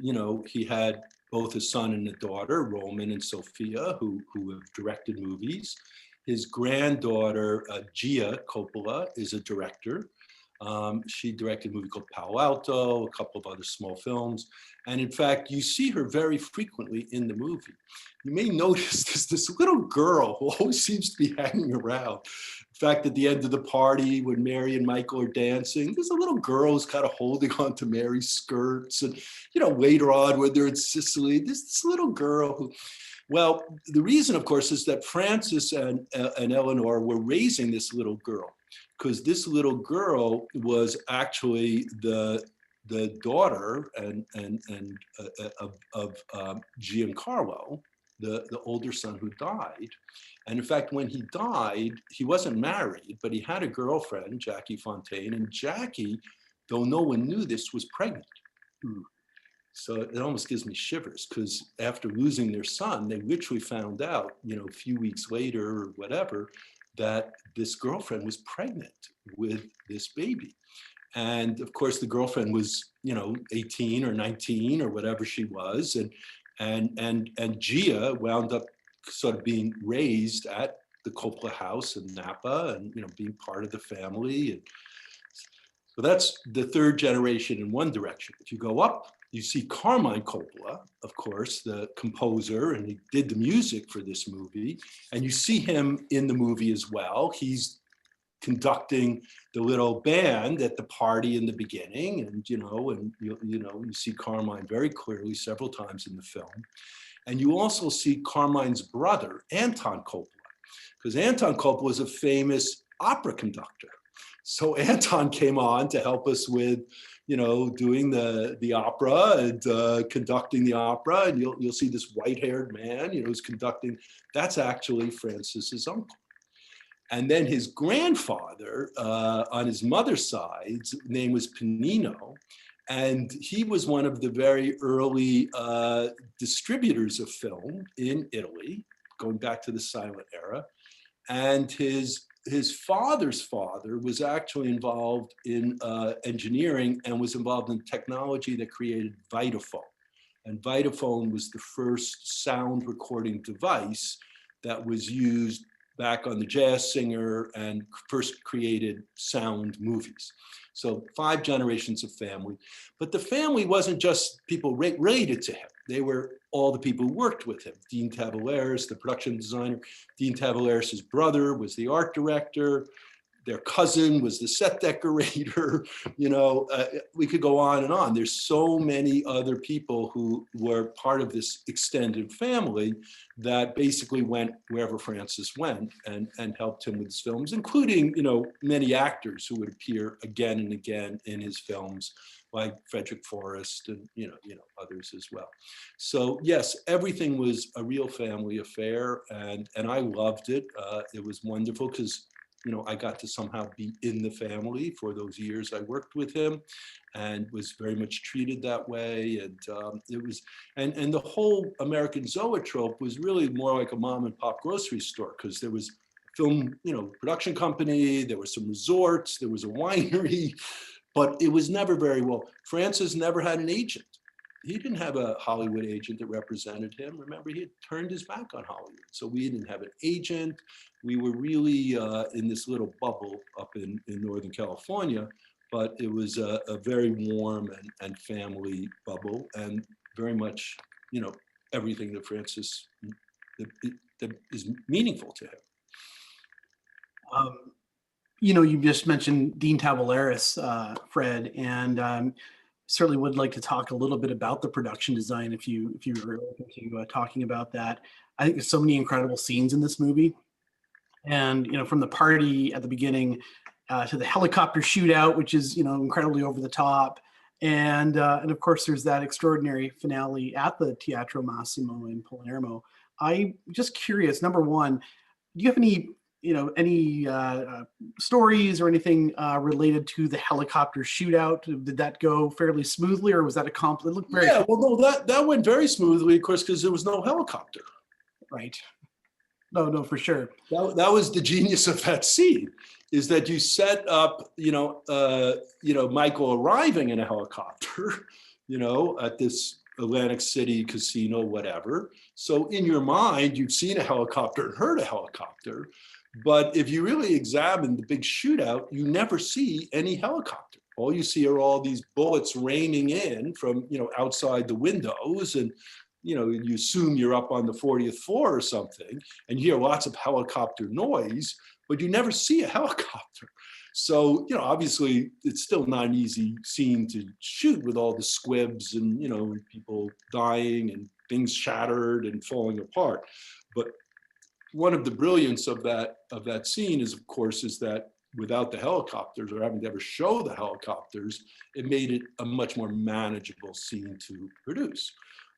he had both a son and a daughter, Roman and Sophia, who have directed movies. His granddaughter, Gia Coppola, is a director. She directed a movie called Palo Alto, a couple of other small films. And in fact, you see her very frequently in the movie. You may notice there's this little girl who always seems to be hanging around. In fact, at the end of the party, when Mary and Michael are dancing, there's a little girl who's kind of holding on to Mary's skirts. And, later on, when they're in Sicily, there's this little girl who, well, the reason, of course, is that Francis and Eleanor were raising this little girl, because this little girl was actually the daughter of Giancarlo, the older son who died. And in fact, when he died, he wasn't married, but he had a girlfriend, Jackie Fontaine, and Jackie, though no one knew this, was pregnant. So it almost gives me shivers, because after losing their son, they literally found out, a few weeks later or whatever, that this girlfriend was pregnant with this baby. And of course, the girlfriend was, 18 or 19 or whatever she was. And Gia wound up sort of being raised at the Coppola house in Napa and, being part of the family. And so that's the 3rd generation in one direction. If you go up, you see Carmine Coppola, of course, the composer, and he did the music for this movie. And you see him in the movie as well. He's conducting the little band at the party in the beginning, and you see Carmine very clearly several times in the film. And you also see Carmine's brother, Anton Coppola, because Anton Coppola is a famous opera conductor. So Anton came on to help us with, doing the opera and conducting the opera. And you'll see this white-haired man, who's conducting. That's actually Francis's uncle. And then his grandfather on his mother's side, name was Pacino. And he was one of the very early distributors of film in Italy, going back to the silent era. And his father's father was actually involved in engineering and was involved in technology that created Vitaphone. And Vitaphone was the first sound recording device that was used back on The Jazz Singer and first created sound movies. So 5 generations of family. But the family wasn't just people related to him. They were all the people who worked with him. Dean Tavares, the production designer. Dean Tavares' brother was the art director. Their cousin was the set decorator. You know, we could go on and on. There's so many other people who were part of this extended family that basically went wherever Francis went and helped him with his films, including, you know, many actors who would appear again and again in his films, like Frederick Forrest and, you know, others as well. So yes, everything was a real family affair, and I loved it. It was wonderful because, you know, I got to somehow be in the family for those years I worked with him, and was very much treated that way. And it was, and the whole American zoetrope was really more like a mom and pop grocery store, because there was a film, you know, production company, there were some resorts, there was a winery, but it was never very well. Francis never had an agent. He didn't have a Hollywood agent that represented him. Remember, he had turned his back on Hollywood. So we didn't have an agent. We were really in this little bubble up in Northern California, but it was a very warm and family bubble, and very much, you know, everything that Francis, that is meaningful to him. You know, you just mentioned Dean Tavares, Fred, and certainly would like to talk a little bit about the production design if you were open to talking about that. I think there's so many incredible scenes in this movie, and you know, from the party at the beginning to the helicopter shootout, which is, you know, incredibly over the top, and of course there's that extraordinary finale at the Teatro Massimo in Palermo. I'm just curious, number one, do you have any, you know, any stories or anything related to the helicopter shootout? Did that go fairly smoothly, or was that it looked very... Yeah, well, no, that went very smoothly, of course, because there was no helicopter. Right. No, for sure. That was the genius of that scene, is that you set up, you know, Michael arriving in a helicopter, you know, at this Atlantic City casino, whatever. So in your mind, you've seen a helicopter and heard a helicopter. But if you really examine the big shootout, you never see any helicopter. All you see are all these bullets raining in from, you know, outside the windows, and, you know, you assume you're up on the 40th floor or something, and you hear lots of helicopter noise, but you never see a helicopter. So, you know, obviously it's still not an easy scene to shoot with all the squibs and, you know, people dying and things shattered and falling apart. But one of the brilliance of that scene is, of course, is that without the helicopters, or having to ever show the helicopters, it made it a much more manageable scene to produce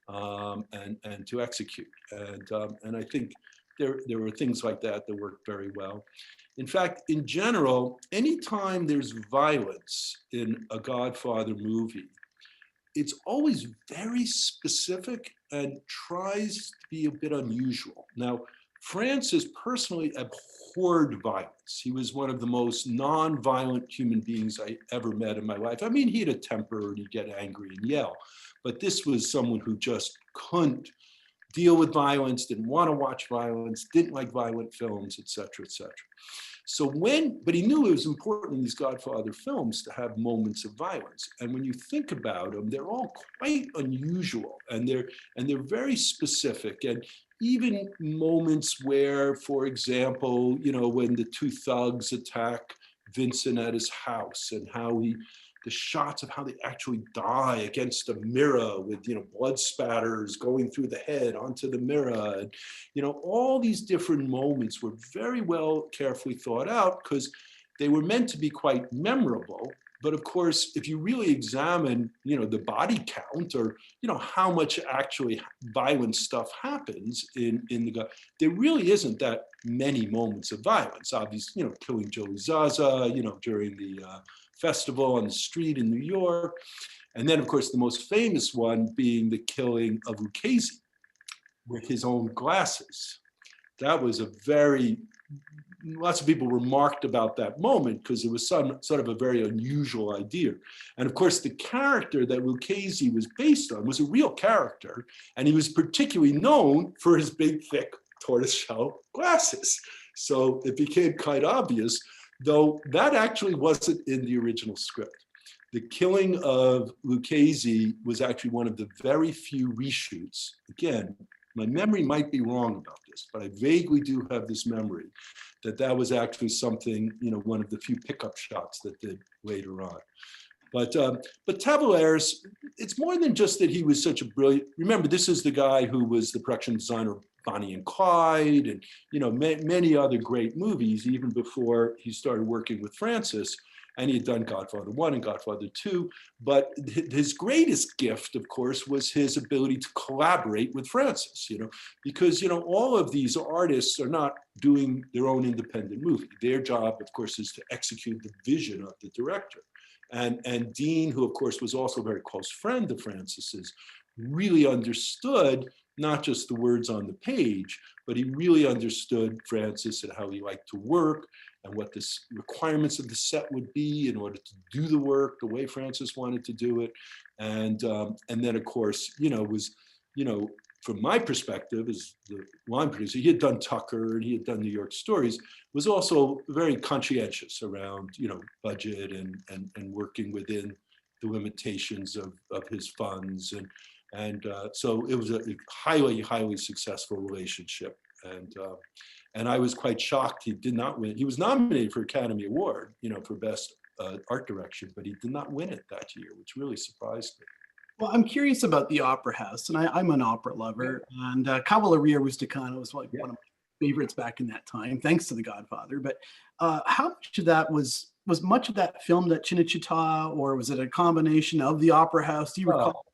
and to execute. And I think there were things like that that worked very well. In fact, in general, anytime there's violence in a Godfather movie, it's always very specific and tries to be a bit unusual. Now, Francis personally abhorred violence. He was one of the most non-violent human beings I ever met in my life. I mean, he had a temper and he'd get angry and yell, but this was someone who just couldn't deal with violence, didn't want to watch violence, didn't like violent films, et cetera, et cetera. So but he knew it was important in these Godfather films to have moments of violence. And when you think about them, they're all quite unusual, and they're very specific. And even moments where, for example, you know, when the 2 thugs attack Vincent at his house, and how the shots of how they actually die against a mirror with, you know, blood spatters going through the head onto the mirror. And, you know, all these different moments were very well carefully thought out, because they were meant to be quite memorable. But of course, if you really examine, you know, the body count, or, you know, how much actually violent stuff happens in there really isn't that many moments of violence. Obviously, you know, killing Joey Zaza, you know, during the festival on the street in New York. And then, of course, the most famous one being the killing of Lucasy with his own glasses. That was lots of people remarked about that moment, because it was sort of a very unusual idea. And of course, the character that Lucasy was based on was a real character, and he was particularly known for his big, thick tortoiseshell glasses. So it became quite obvious, though that actually wasn't in the original script. The killing of Lucasy was actually one of the very few reshoots. Again, my memory might be wrong about this, but I vaguely do have this memory that was actually something, one of the few pickup shots that did later on. But Tavares, it's more than just that he was such a brilliant. Remember, this is the guy who was the production designer of Bonnie and Clyde, and many other great movies, even before he started working with Francis. And he had done Godfather I and Godfather II. But his greatest gift, of course, was his ability to collaborate with Francis. Because all of these artists are not doing their own independent movie. Their job, of course, is to execute the vision of the director. And Dean, who of course was also a very close friend of Francis's, really understood not just the words on the page, but he really understood Francis and how he liked to work and what the requirements of the set would be in order to do the work the way Francis wanted to do it. And then of course, was, from my perspective as the line producer, he had done Tucker and he had done New York Stories, was also very conscientious around, budget and working within the limitations of his funds. And so it was a highly, highly successful relationship. And I was quite shocked he did not win. He was nominated for Academy Award, for Best Art Direction, but he did not win it that year, which really surprised me. Well, I'm curious about the Opera House, and I'm an opera lover, and Cavalleria Rusticana was like one of my favorites back in that time, thanks to The Godfather. But how much of that was much of that filmed at Cinecittà, or was it a combination of the Opera House? Do you recall?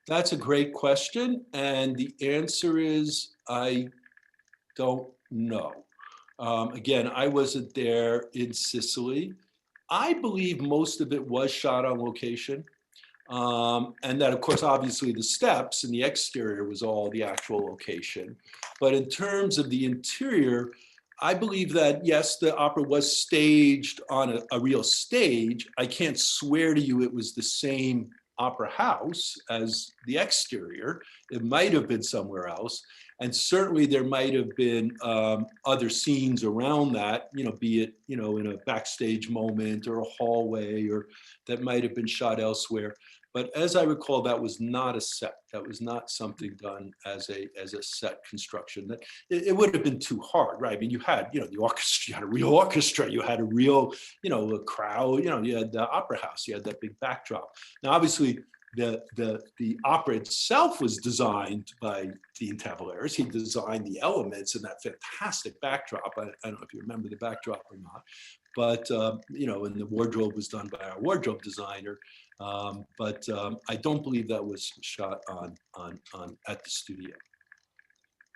That's a great question, and the answer is I don't know. Again, I wasn't there in Sicily. I believe most of it was shot on location. And that, of course, obviously the steps and the exterior was all the actual location. But in terms of the interior, I believe that, yes, the opera was staged on a real stage. I can't swear to you it was the same opera house as the exterior. It might have been somewhere else. And certainly there might have been other scenes around that, be it, in a backstage moment or a hallway, or that might have been shot elsewhere. But as I recall, that was not a set. That was not something done as a set construction. That it would have been too hard, right? I mean, you had, the orchestra, you had a real orchestra, you had a real, a crowd, you had the opera house, you had that big backdrop. Now, obviously, the opera itself was designed by Dean Tavares. He designed the elements in that fantastic backdrop. I don't know if you remember the backdrop or not, but and the wardrobe was done by our wardrobe designer. But I don't believe that was shot on at the studio.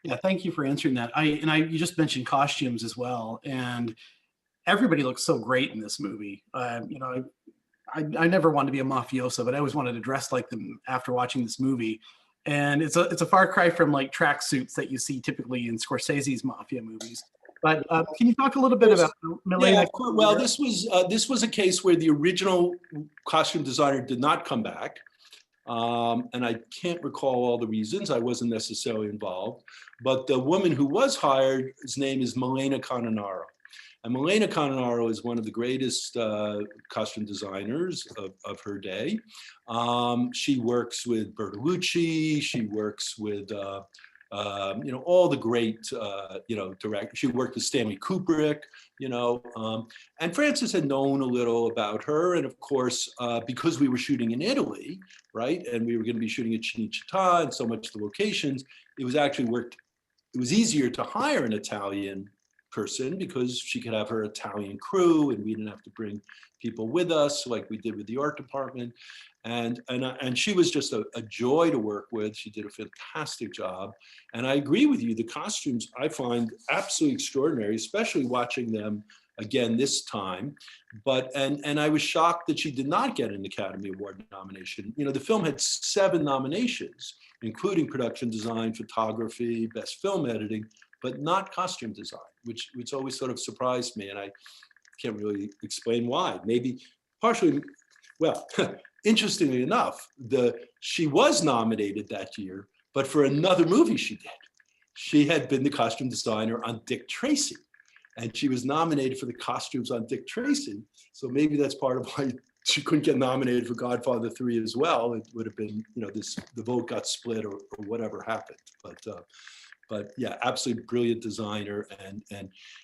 Yeah, thank you for answering that. You just mentioned costumes as well, and everybody looks so great in this movie. I never wanted to be a mafioso, but I always wanted to dress like them after watching this movie. And it's a far cry from like tracksuits that you see typically in Scorsese's mafia movies. But can you talk a little bit about Milena? Yeah, well, this was a case where the original costume designer did not come back. And I can't recall all the reasons. I wasn't necessarily involved. But the woman who was hired, his name is Milena Canonaro. And Milena Canonaro is one of the greatest costume designers of her day. She works with Bertolucci. She works with all the great, directors. She worked with Stanley Kubrick, and Francis had known a little about her. And of course, because we were shooting in Italy, right, and we were going to be shooting at Cinecittà and so much of the locations, it was easier to hire an Italian person because she could have her Italian crew and we didn't have to bring people with us like we did with the art department. And she was just a joy to work with. She did a fantastic job. And I agree with you, the costumes I find absolutely extraordinary, especially watching them again this time. And I was shocked that she did not get an Academy Award nomination. The film had 7 nominations, including production design, photography, best film editing, but not costume design, which always sort of surprised me. And I can't really explain why. Maybe partially, well, interestingly enough, she was nominated that year, but for another movie she did. She had been the costume designer on Dick Tracy, and she was nominated for the costumes on Dick Tracy. So maybe that's part of why she couldn't get nominated for Godfather 3 as well. It would have been, the vote got split or whatever happened. But yeah, absolutely brilliant designer,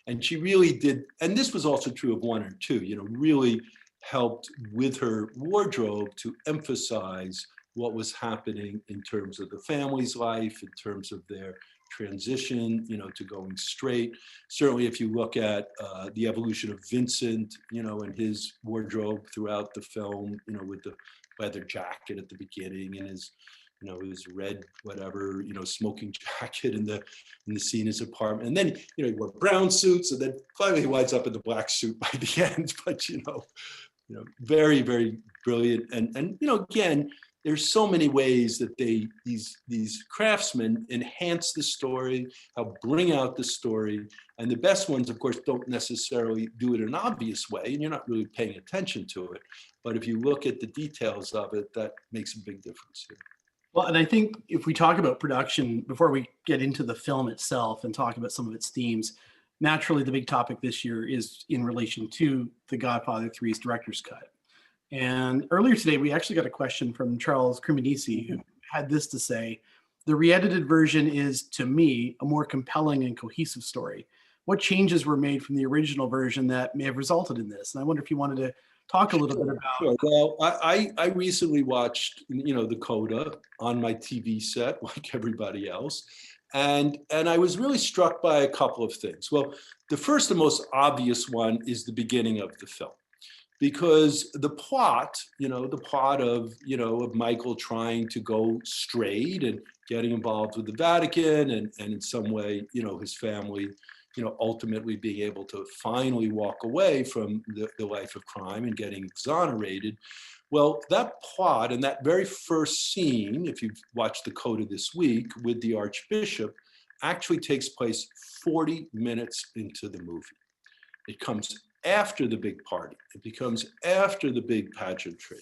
and she really did. And this was also true of 1 and 2. Really helped with her wardrobe to emphasize what was happening in terms of the family's life, in terms of their transition, to going straight. Certainly, if you look at the evolution of Vincent, and his wardrobe throughout the film, with the leather jacket at the beginning and his red, whatever, smoking jacket in the scene in his apartment. And then, he wore brown suits, and then finally he winds up in the black suit by the end. But, very, very brilliant. And again, there's so many ways that these craftsmen enhance the story, help bring out the story. And the best ones, of course, don't necessarily do it in an obvious way, and you're not really paying attention to it. But if you look at the details of it, that makes a big difference here. Well, and I think if we talk about production, before we get into the film itself and talk about some of its themes, naturally the big topic this year is in relation to the Godfather 3's director's cut. And earlier today, we actually got a question from Charles Criminisi, who had this to say: the re-edited version is, to me, a more compelling and cohesive story. What changes were made from the original version that may have resulted in this? And I wonder if you wanted to talk a little bit about. Sure. Well, I recently watched, the Coda on my TV set, like everybody else. And I was really struck by a couple of things. Well, the first and most obvious one is the beginning of the film. Because the plot of Michael trying to go straight and getting involved with the Vatican and in some way, his family, ultimately being able to finally walk away from the life of crime and getting exonerated. Well, that plot and that very first scene, if you've watched the Coda this week with the Archbishop, actually takes place 40 minutes into the movie. It comes after the big party. It becomes after the big pageantry.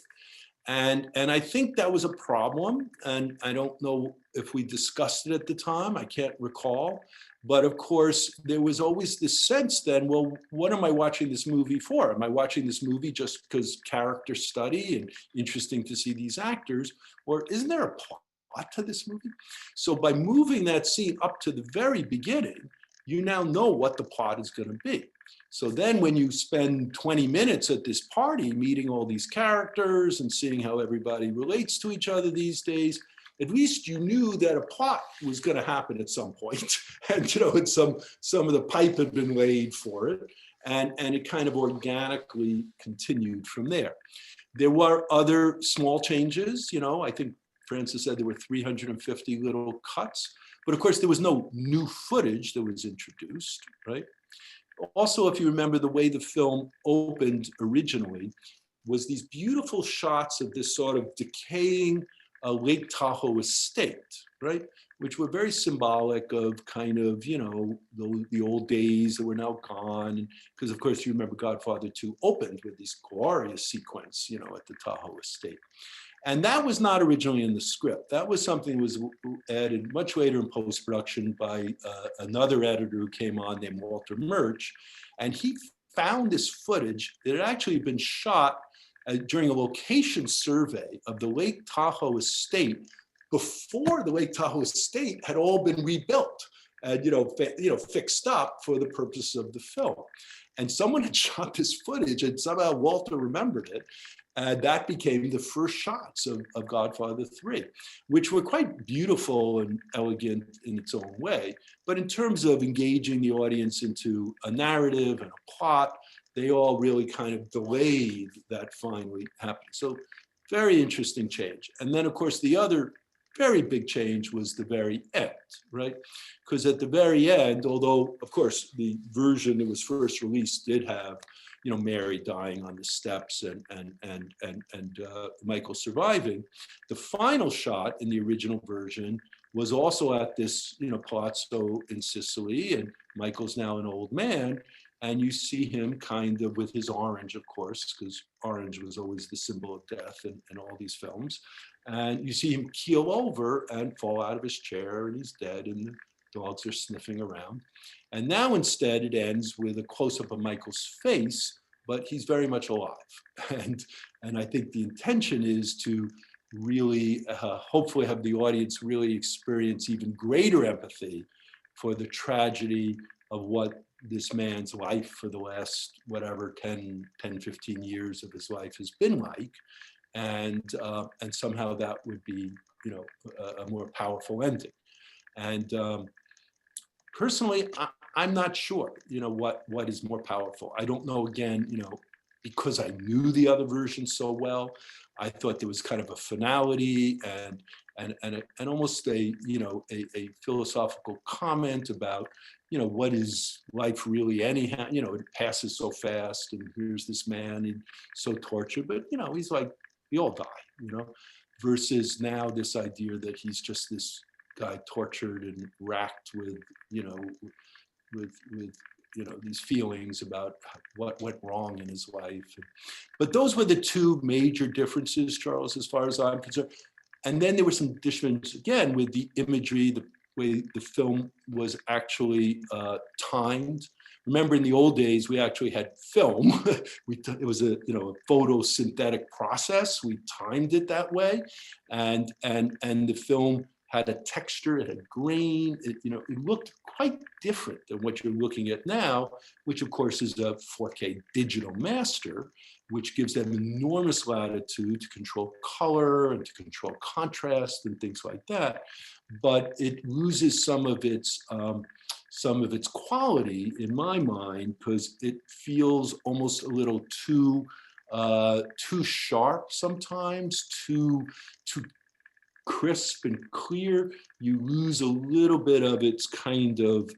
And I think that was a problem. And I don't know if we discussed it at the time. I can't recall. But of course, there was always this sense then, well, what am I watching this movie for? Am I watching this movie just because character study and interesting to see these actors? Or isn't there a plot to this movie? So by moving that scene up to the very beginning, you now know what the plot is going to be. So then when you spend 20 minutes at this party meeting all these characters and seeing how everybody relates to each other these days, at least you knew that a plot was going to happen at some point. And, and some of the pipe had been laid for it. And it kind of organically continued from there. There were other small changes. I think Francis said there were 350 little cuts. But of course, there was no new footage that was introduced, right? Also, if you remember, the way the film opened originally was these beautiful shots of this sort of decaying Lake Tahoe estate, right? Which were very symbolic of kind of, the old days that were now gone. Because of course, you remember Godfather 2 opened with this glorious sequence, at the Tahoe estate. And that was not originally in the script. That was something that was added much later in post-production by another editor who came on named Walter Murch. And he found this footage that had actually been shot during a location survey of the Lake Tahoe estate before the Lake Tahoe estate had all been rebuilt and fixed up for the purpose of the film. And someone had shot this footage, and somehow Walter remembered it. And that became the first shots of Godfather 3, which were quite beautiful and elegant in its own way. But in terms of engaging the audience into a narrative and a plot, they all really kind of delayed that finally happening. So very interesting change. And then, of course, the other very big change was the very end, right? Because at the very end, although, of course, the version that was first released did have Mary dying on the steps and Michael surviving. The final shot in the original version was also at this, palazzo in Sicily, and Michael's now an old man, and you see him kind of with his orange, of course, because orange was always the symbol of death in all these films, and you see him keel over and fall out of his chair, and he's dead in Dogs are sniffing around. And now instead it ends with a close-up of Michael's face, but he's very much alive. And I think the intention is to really hopefully have the audience really experience even greater empathy for the tragedy of what this man's life for the last, whatever, 10, 15 years of his life has been like. And somehow that would be, you know, a more powerful ending. And personally, I'm not sure, you know, what is more powerful. I don't know, again, you know, because I knew the other version so well, I thought there was kind of a finality and almost a, you know, a philosophical comment about, you know, what is life really anyhow? You know, it passes so fast, and here's this man, and so tortured, but, you know, he's like, we all die, you know, versus now this idea that he's just this guy tortured and racked with, you know, with you know, these feelings about what went wrong in his life. But those were the two major differences, Charles, as far as I'm concerned. And then there were some differences again with the imagery, the way the film was actually timed. Remember, in the old days, we actually had film. It was a, you know, a photosynthetic process. We timed it that way, and the film had a texture, it had grain, it, you know, it looked quite different than what you're looking at now, which of course is a 4K digital master, which gives them enormous latitude to control color and to control contrast and things like that. But it loses some of its quality in my mind, because it feels almost a little too sharp sometimes, too crisp and clear. You lose a little bit of its kind of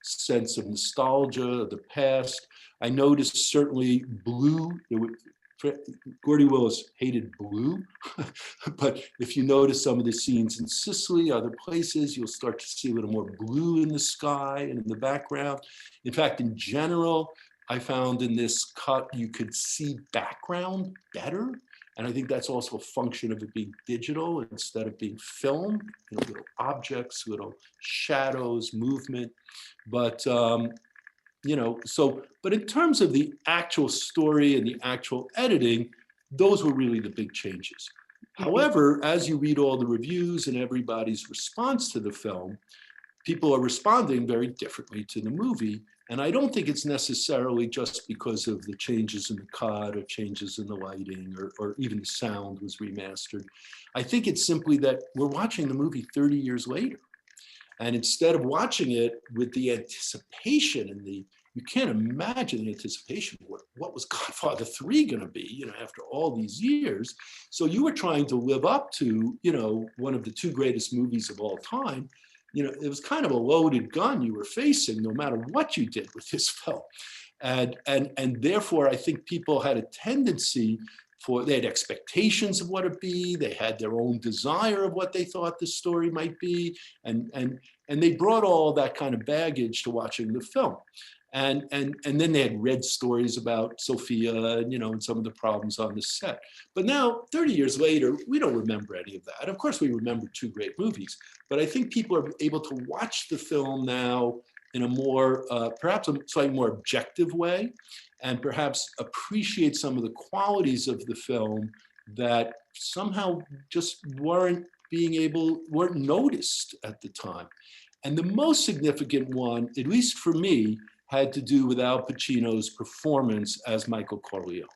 sense of nostalgia of the past. I noticed certainly blue. Gordy Willis hated blue, but if you notice some of the scenes in Sicily, other places, you'll start to see a little more blue in the sky and in the background. In fact, in general, I found in this cut, you could see background better. And I think that's also a function of it being digital instead of being film, you know, little objects, little shadows, movement. But, you know, so, but in terms of the actual story and the actual editing, those were really the big changes. However, as you read all the reviews and everybody's response to the film, people are responding very differently to the movie. And I don't think it's necessarily just because of the changes in the cut or changes in the lighting or even the sound was remastered. I think it's simply that we're watching the movie 30 years later. And instead of watching it with the anticipation and you can't imagine the anticipation, what was Godfather III going to be, you know, after all these years. So you were trying to live up to, you know, one of the two greatest movies of all time. You know, it was kind of a loaded gun you were facing no matter what you did with this film. And therefore, I think people had a tendency they had expectations of what it'd be. They had their own desire of what they thought the story might be. And they brought all that kind of baggage to watching the film. And then they had read stories about Sophia and, you know, and some of the problems on the set. But now, 30 years later, we don't remember any of that. Of course, we remember two great movies, but I think people are able to watch the film now in a more, perhaps a slightly more objective way, and perhaps appreciate some of the qualities of the film that somehow just weren't noticed at the time. And the most significant one, at least for me, had to do with Al Pacino's performance as Michael Corleone.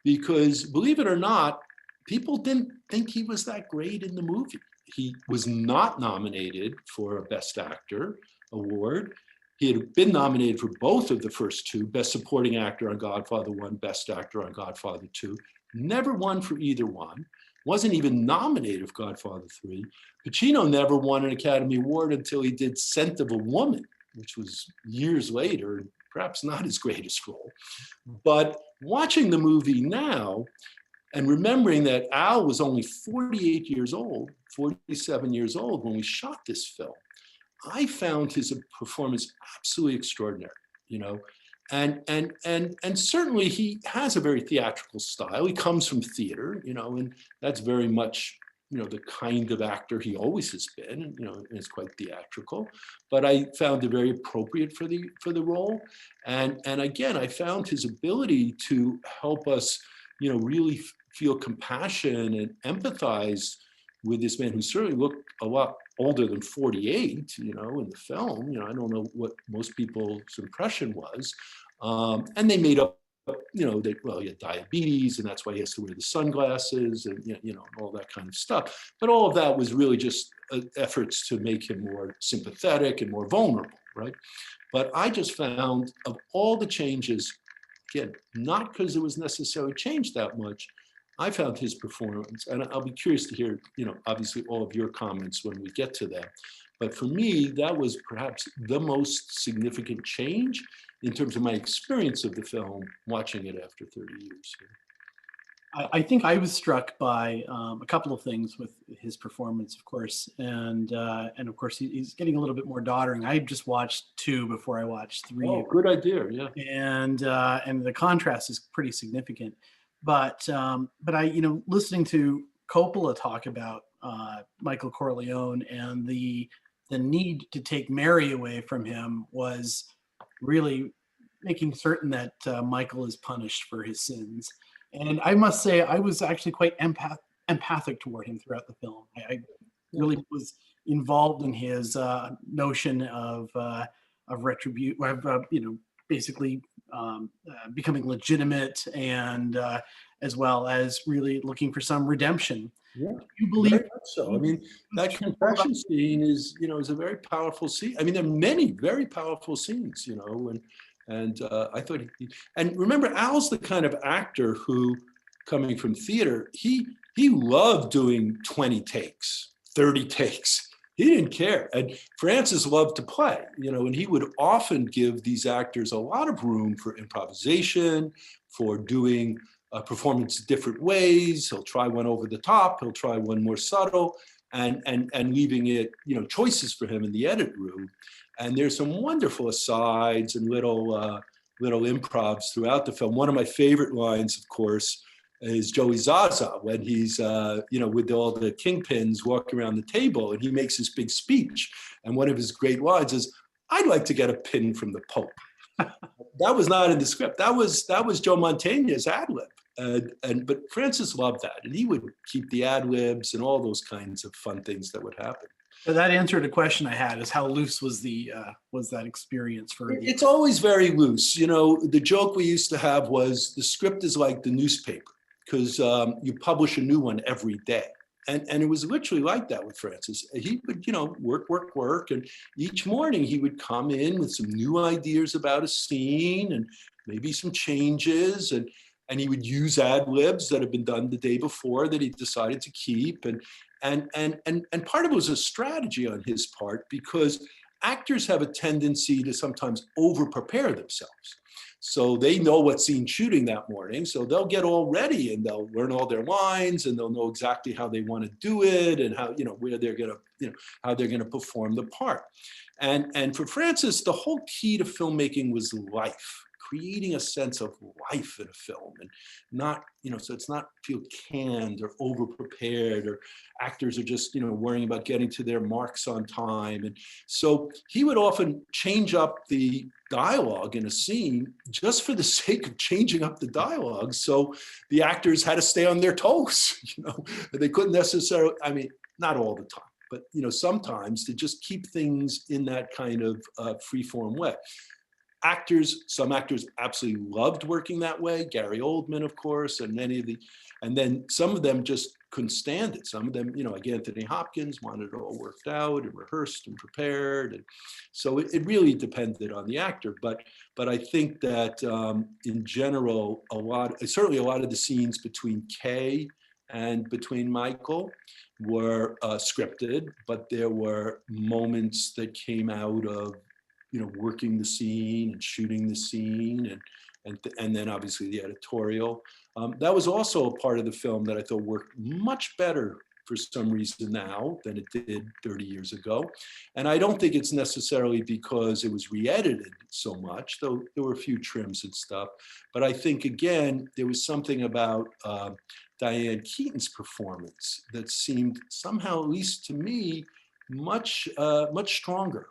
Because believe it or not, people didn't think he was that great in the movie. He was not nominated for a Best Actor award. He had been nominated for both of the first two, Best Supporting Actor on Godfather I, Best Actor on Godfather II. Never won for either one. Wasn't even nominated for Godfather III. Pacino never won an Academy Award until he did Scent of a Woman, which was years later, perhaps not his greatest role. But watching the movie now, and remembering that Al was only 48 years old, 47 years old when we shot this film, I found his performance absolutely extraordinary, you know, and certainly he has a very theatrical style. He comes from theater, you know, and that's very much the kind of actor he always has been, and is quite theatrical, but I found it very appropriate for the role. And again, I found his ability to help us, really feel compassion and empathize with this man who certainly looked a lot older than 48, in the film. I don't know what most people's impression was. And they made up, he had diabetes, and that's why he has to wear the sunglasses, and all that kind of stuff. But all of that was really just efforts to make him more sympathetic and more vulnerable, right? But I just found, of all the changes, again, not because it was necessarily changed that much, I found his performance, and I'll be curious to hear, obviously all of your comments when we get to that. But for me, that was perhaps the most significant change in terms of my experience of the film, watching it after 30 years. I think I was struck by a couple of things with his performance, of course, and of course he's getting a little bit more doddering. I just watched 2 before I watched 3. Oh, good idea, yeah. And the contrast is pretty significant. But I, listening to Coppola talk about Michael Corleone and the need to take Mary away from him was really making certain that Michael is punished for his sins. And I must say, I was actually quite empathic toward him throughout the film. I really was involved in his notion of retribution, basically becoming legitimate, and as well as really looking for some redemption. Yeah, you believe very much so. I mean, that confession scene is a very powerful scene. I mean, there are many very powerful scenes, and I thought, and remember, Al's the kind of actor who, coming from theater, he loved doing 20 takes, 30 takes. He didn't care. And Francis loved to play, and he would often give these actors a lot of room for improvisation, for doing a performance different ways. He'll try one over the top, he'll try one more subtle, and leaving it, choices for him in the edit room. And there's some wonderful asides and little improvs throughout the film. One of my favorite lines, of course, is Joey Zaza when he's, with all the kingpins walking around the table, and he makes this big speech. And one of his great lines is, "I'd like to get a pin from the Pope." That was not in the script. That was Joe Mantegna's ad lib. But Francis loved that, and he would keep the ad libs and all those kinds of fun things that would happen. So that answered a question I had: is how loose was that experience for you? It's always very loose. The joke we used to have was the script is like the newspaper, because you publish a new one every day. And it was literally like that with Francis. He would, work. And each morning he would come in with some new ideas about a scene and maybe some changes. And he would use ad libs that had been done the day before that he decided to keep. And part of it was a strategy on his part, because actors have a tendency to sometimes over-prepare themselves. So they know what scene shooting that morning, so they'll get all ready and they'll learn all their lines and they'll know exactly how they want to do it and how, where they're going to, how they're going to perform the part. And for Francis, the whole key to filmmaking was life, creating a sense of life in a film, and not, so it's not feel canned or over prepared, or actors are just, worrying about getting to their marks on time. And so he would often change up the dialogue in a scene just for the sake of changing up the dialogue. So the actors had to stay on their toes, they couldn't necessarily, I mean, not all the time, but, sometimes, to just keep things in that kind of free-form way. Some actors absolutely loved working that way. Gary Oldman, of course, and and then some of them just couldn't stand it. Some of them, like Anthony Hopkins, wanted it all worked out and rehearsed and prepared. And so it really depended on the actor. But I think that in general, certainly a lot of the scenes between Kay and between Michael were scripted, but there were moments that came out of working the scene and shooting the scene, and then obviously the editorial. That was also a part of the film that I thought worked much better for some reason now than it did 30 years ago. And I don't think it's necessarily because it was re-edited so much, though there were a few trims and stuff. But I think, again, there was something about Diane Keaton's performance that seemed somehow, at least to me, much stronger.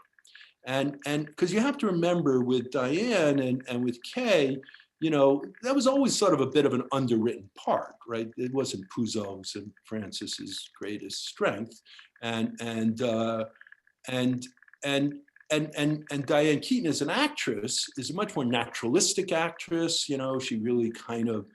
And because you have to remember with Diane and with Kay, that was always sort of a bit of an underwritten part, right? It wasn't Puzo's and Francis's greatest strength, and Diane Keaton as an actress is a much more naturalistic actress. She really kind of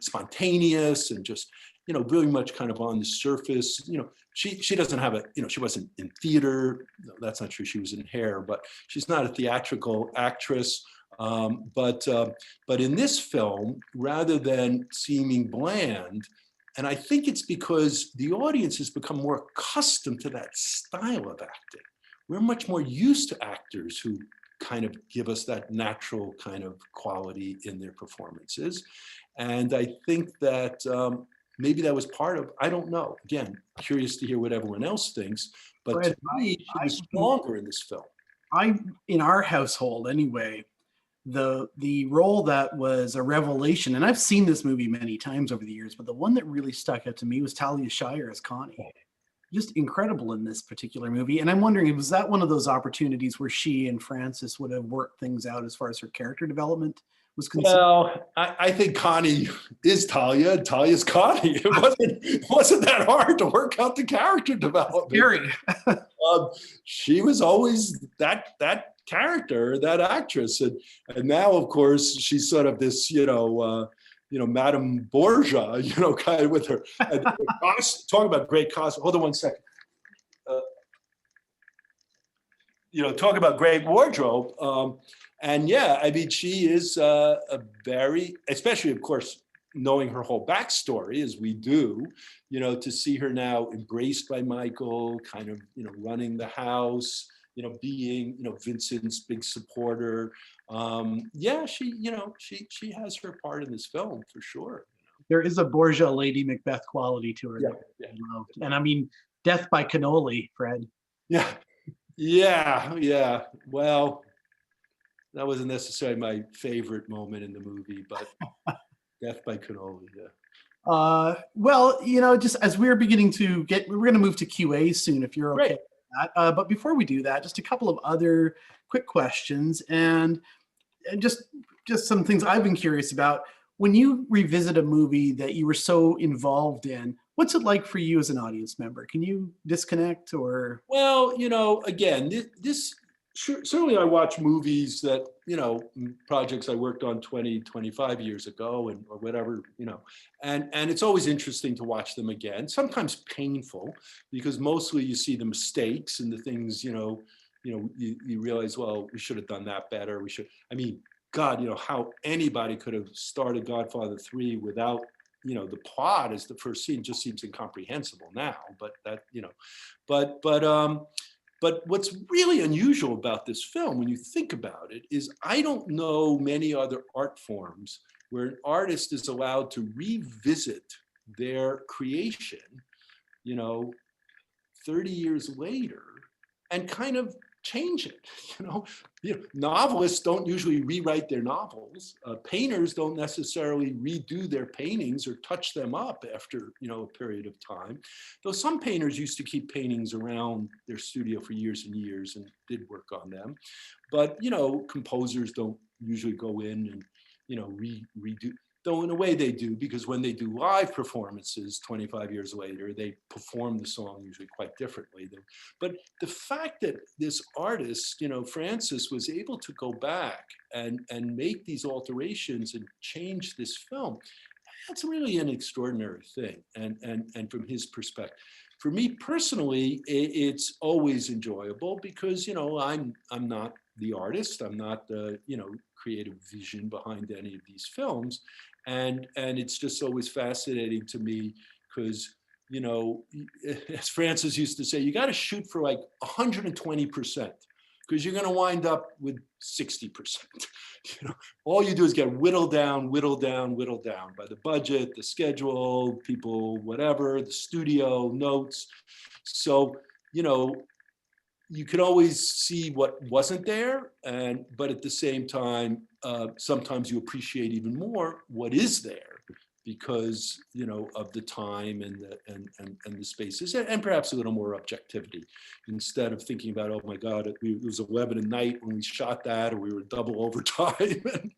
spontaneous and just, really much kind of on the surface. She doesn't have she wasn't in theater. No, that's not true. She was in Hair, but she's not a theatrical actress. But in this film, rather than seeming bland, and I think it's because the audience has become more accustomed to that style of acting. We're much more used to actors who kind of give us that natural kind of quality in their performances. And I think that maybe that was part of, I don't know. Again, curious to hear what everyone else thinks, but to me, she was stronger in this film. In our household anyway, the role that was a revelation, and I've seen this movie many times over the years, but the one that really stuck out to me was Talia Shire as Connie. Just incredible in this particular movie. And I'm wondering, was that one of those opportunities where she and Francis would have worked things out as far as her character development was concerned? Well, I think Connie is Talia, and Talia's Connie. It wasn't that hard to work out the character development. Very. She was always that character, that actress, and now, of course, she's sort of this, Madame Borgia, kind of with her. Talking about great costume. Hold on one second. Talk about great wardrobe. And yeah, I mean, she is a very, especially, of course, knowing her whole backstory as we do, to see her now embraced by Michael, kind of, running the house, being, Vincent's big supporter. Yeah, she has her part in this film for sure. There is a Borgia Lady Macbeth quality to her. Yeah. And I mean, Death by Cannoli, Fred. Yeah. Well, that wasn't necessarily my favorite moment in the movie, but Death by Cannoli, yeah. Well, just as we're beginning to we're going to move to QA soon, if you're okay with that. But before we do that, just a couple of other quick questions, and just some things I've been curious about. When you revisit a movie that you were so involved in, what's it like for you as an audience member? Can you disconnect or? Well, again, this certainly I watch movies that, projects I worked on 20, 25 years ago or whatever, and it's always interesting to watch them again, sometimes painful because mostly you see the mistakes and the things, you realize, well, we should have done that better. God, how anybody could have started Godfather 3 without, the plot as the first scene just seems incomprehensible now, but that, but what's really unusual about this film, when you think about it, is I don't know many other art forms where an artist is allowed to revisit their creation, 30 years later and kind of change it. Novelists don't usually rewrite their novels. Painters don't necessarily redo their paintings or touch them up after a period of time. Though some painters used to keep paintings around their studio for years and years and did work on them. But composers don't usually go in and redo. Though in a way they do, because when they do live performances 25 years later, they perform the song usually quite differently. But the fact that this artist, Francis, was able to go back and make these alterations and change this film, that's really an extraordinary thing. And from his perspective, for me personally, it's always enjoyable because, I'm not the artist, I'm not the, creative vision behind any of these films. And it's just always fascinating to me because, as Francis used to say, you got to shoot for like 120% because you're going to wind up with 60%. All you do is get whittled down by the budget, the schedule, people, whatever, the studio notes. So, you can always see what wasn't there, but at the same time, sometimes you appreciate even more what is there because, you know, of the time and the spaces, and perhaps a little more objectivity, instead of thinking about, oh my God, it was 11 at night when we shot that, or we were double overtime, and,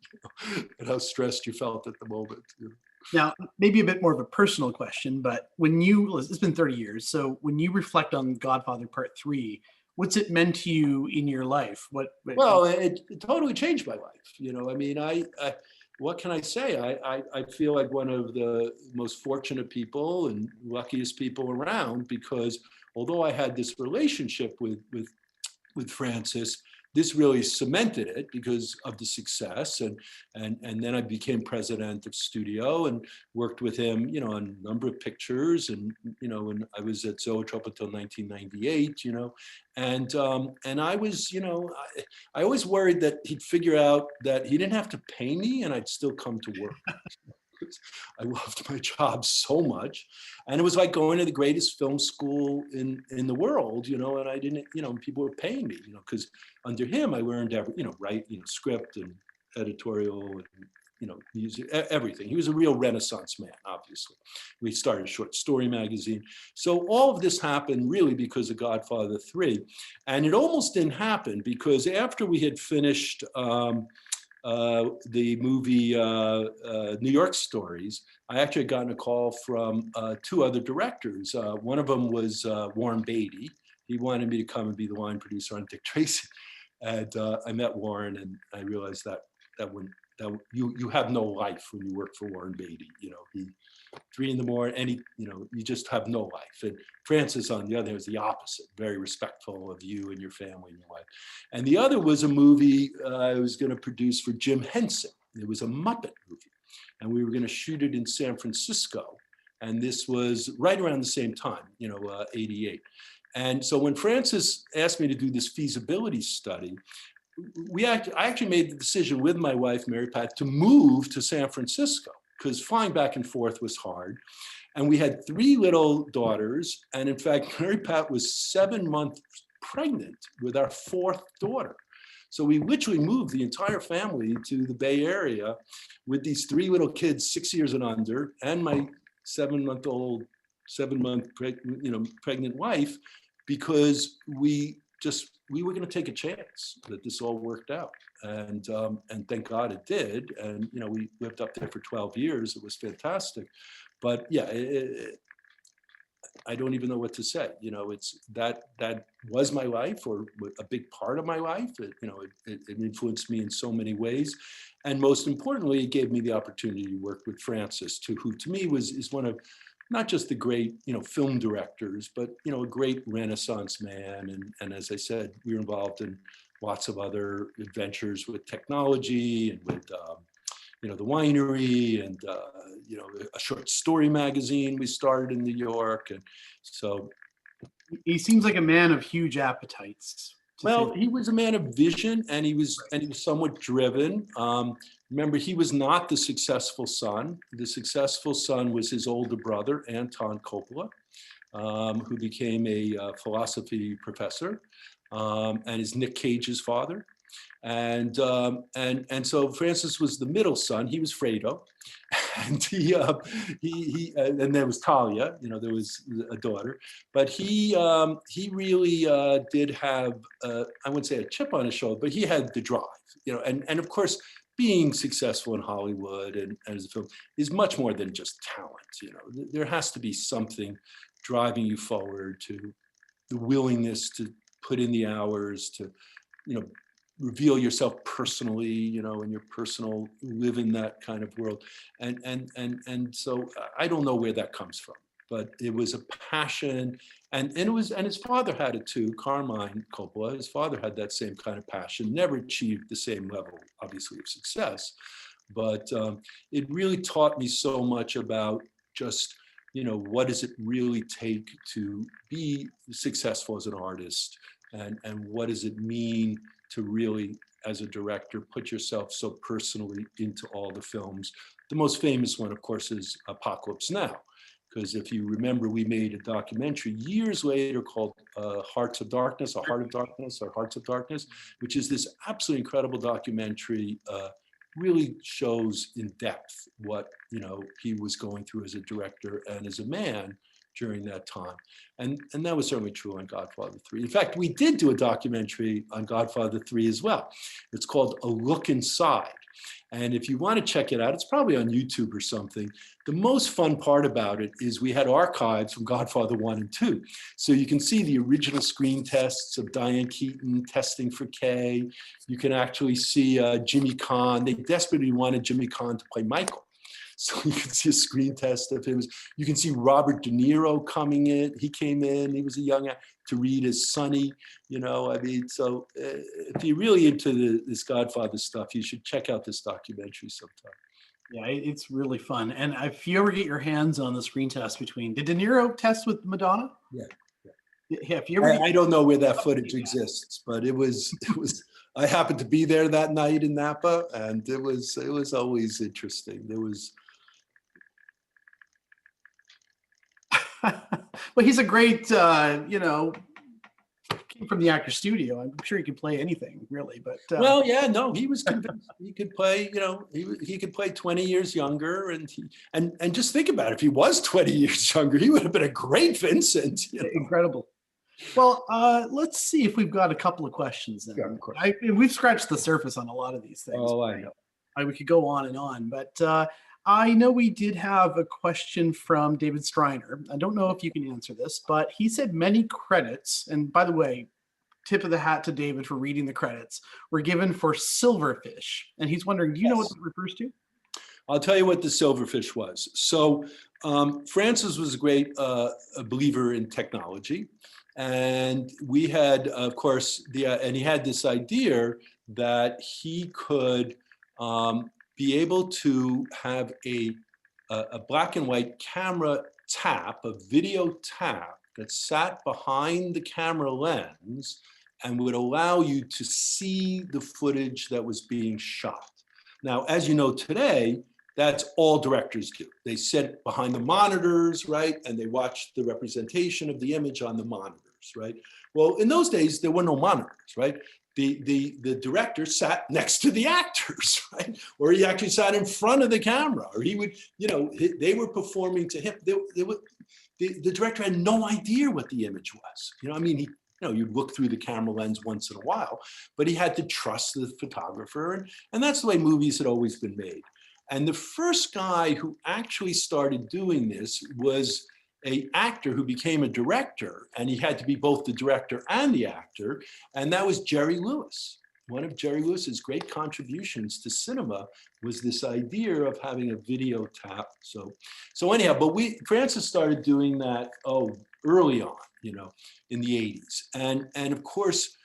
and how stressed you felt at the moment. You know. Now, maybe a bit more of a personal question, but when you, it's been 30 years, so when you reflect on Godfather Part III, what's it meant to you in your life? Well, it totally changed my life. You know, I mean, I what can I say? I feel like one of the most fortunate people and luckiest people around, because although I had this relationship with Francis, this really cemented it because of the success. And then I became president of studio and worked with him, you know, on a number of pictures. And, you know, when I was at Zoetrope until 1998, you know, and I was, you know, I always worried that he'd figure out that he didn't have to pay me and I'd still come to work. I loved my job so much. And it was like going to the greatest film school in the world, you know, and I didn't, you know, people were paying me, you know, because under him, I learned every, you know, write, you know, script and editorial and, you know, music, everything. He was a real Renaissance man, obviously. We started a short story magazine. So all of this happened really because of Godfather III. And it almost didn't happen because after we had finished the movie New York Stories, I actually had gotten a call from two other directors. One of them was Warren Beatty. He wanted me to come and be the line producer on Dick Tracy. And I met Warren and I realized that you have no life when you work for Warren Beatty. You know, he 3 a.m, and he, you know, you just have no life. And Francis, on the other hand, was the opposite, very respectful of you and your family and your life. And the other was a movie I was going to produce for Jim Henson. It was a Muppet movie, and we were going to shoot it in San Francisco. And this was right around the same time, you know, 88. And so when Francis asked me to do this feasibility study, I actually made the decision with my wife, Mary Pat, to move to San Francisco, because flying back and forth was hard. And we had 3 little daughters. And in fact, Mary Pat was 7 months pregnant with our 4th daughter. So we literally moved the entire family to the Bay Area with these 3 little kids, 6 years and under, and my 7-month pregnant wife, because we were going to take a chance that this all worked out. And thank God it did. And, you know, we lived up there for 12 years. It was fantastic. But yeah, I don't even know what to say. You know, it's that was my life, or a big part of my life. It influenced me in so many ways. And most importantly, it gave me the opportunity to work with Francis, who to me is one of not just the great, you know, film directors, but, you know, a great Renaissance man. And as I said, we were involved in lots of other adventures with technology and with, you know, the winery and, you know, a short story magazine we started in New York. And so. He seems like a man of huge appetites. Well, he was a man of vision, and he was somewhat driven. Remember, he was not the successful son. The successful son was his older brother, Anton Coppola, who became a philosophy professor, and is Nick Cage's father. And so Francis was the middle son. He was Fredo, and and there was Talia. You know, there was a daughter, but he really did have I wouldn't say a chip on his shoulder, but he had the drive. You know, and of course, being successful in Hollywood and as a film is much more than just talent. You know, there has to be something driving you forward, to the willingness to put in the hours, to, you know, reveal yourself personally, you know, in your personal, live in that kind of world. And so I don't know where that comes from, but it was a passion, and his father had it too, Carmine Coppola. His father had that same kind of passion, never achieved the same level, obviously, of success, but it really taught me so much about just, you know, what does it really take to be successful as an artist, and what does it mean to really, as a director, put yourself so personally into all the films. The most famous one, of course, is Apocalypse Now, because if you remember, we made a documentary years later called Hearts of Darkness, or Heart of Darkness, or Hearts of Darkness, which is this absolutely incredible documentary really shows in depth what, he was going through as a director and as a man during that time. And that was certainly true on Godfather 3. In fact, we did do a documentary on Godfather 3 as well. It's called A Look Inside. And if you want to check it out, it's probably on YouTube or something. The most fun part about it is we had archives from Godfather 1 and 2. So you can see the original screen tests of Diane Keaton testing for Kay. You can actually see Jimmy Caan. They desperately wanted Jimmy Caan to play Michael. So you can see a screen test of him. You can see Robert De Niro coming in. He came in, he was a young actor, to read as Sonny, so if you're really into this Godfather stuff, you should check out this documentary sometime. Yeah, it's really fun. And if you ever get your hands on the screen test did De Niro test with Madonna? Yeah. Yeah, if you ever I don't know where that footage exists, but it was, I happened to be there that night in Napa, and it was always interesting. There was, well, he's a great, came from the actor studio. I'm sure he can play anything, really. But well, yeah, no, he was convinced he could play. He could play 20 years younger, and just think about it. If he was 20 years younger, he would have been a great Vincent. Incredible. Well, let's see if we've got a couple of questions. Then. Yeah, of course. We've scratched the surface on a lot of these things. Oh, I know. We could go on and on, but I know we did have a question from David Striner. I don't know if you can answer this, but he said many credits, and by the way, tip of the hat to David for reading the credits, were given for Silverfish. And he's wondering, do you know what that refers to? I'll tell you what the Silverfish was. So Francis was a great believer in technology. And we had, of course, and he had this idea that he could be able to have a black and white camera tap, a video tap that sat behind the camera lens and would allow you to see the footage that was being shot. Now, as you know today, that's all directors do. They sit behind the monitors, right? And they watch the representation of the image on the monitors, right? Well, in those days, there were no monitors, right? The director sat next to the actors, right? Or he actually sat in front of the camera, or he would, they were performing to him. The director had no idea what the image was. You'd look through the camera lens once in a while, but he had to trust the photographer. And that's the way movies had always been made. And the first guy who actually started doing this was an actor who became a director, and he had to be both the director and the actor, and that was Jerry Lewis. One of Jerry Lewis's great contributions to cinema was this idea of having a video tap. So anyhow, but Francis started doing that early on, in the 80s, and of course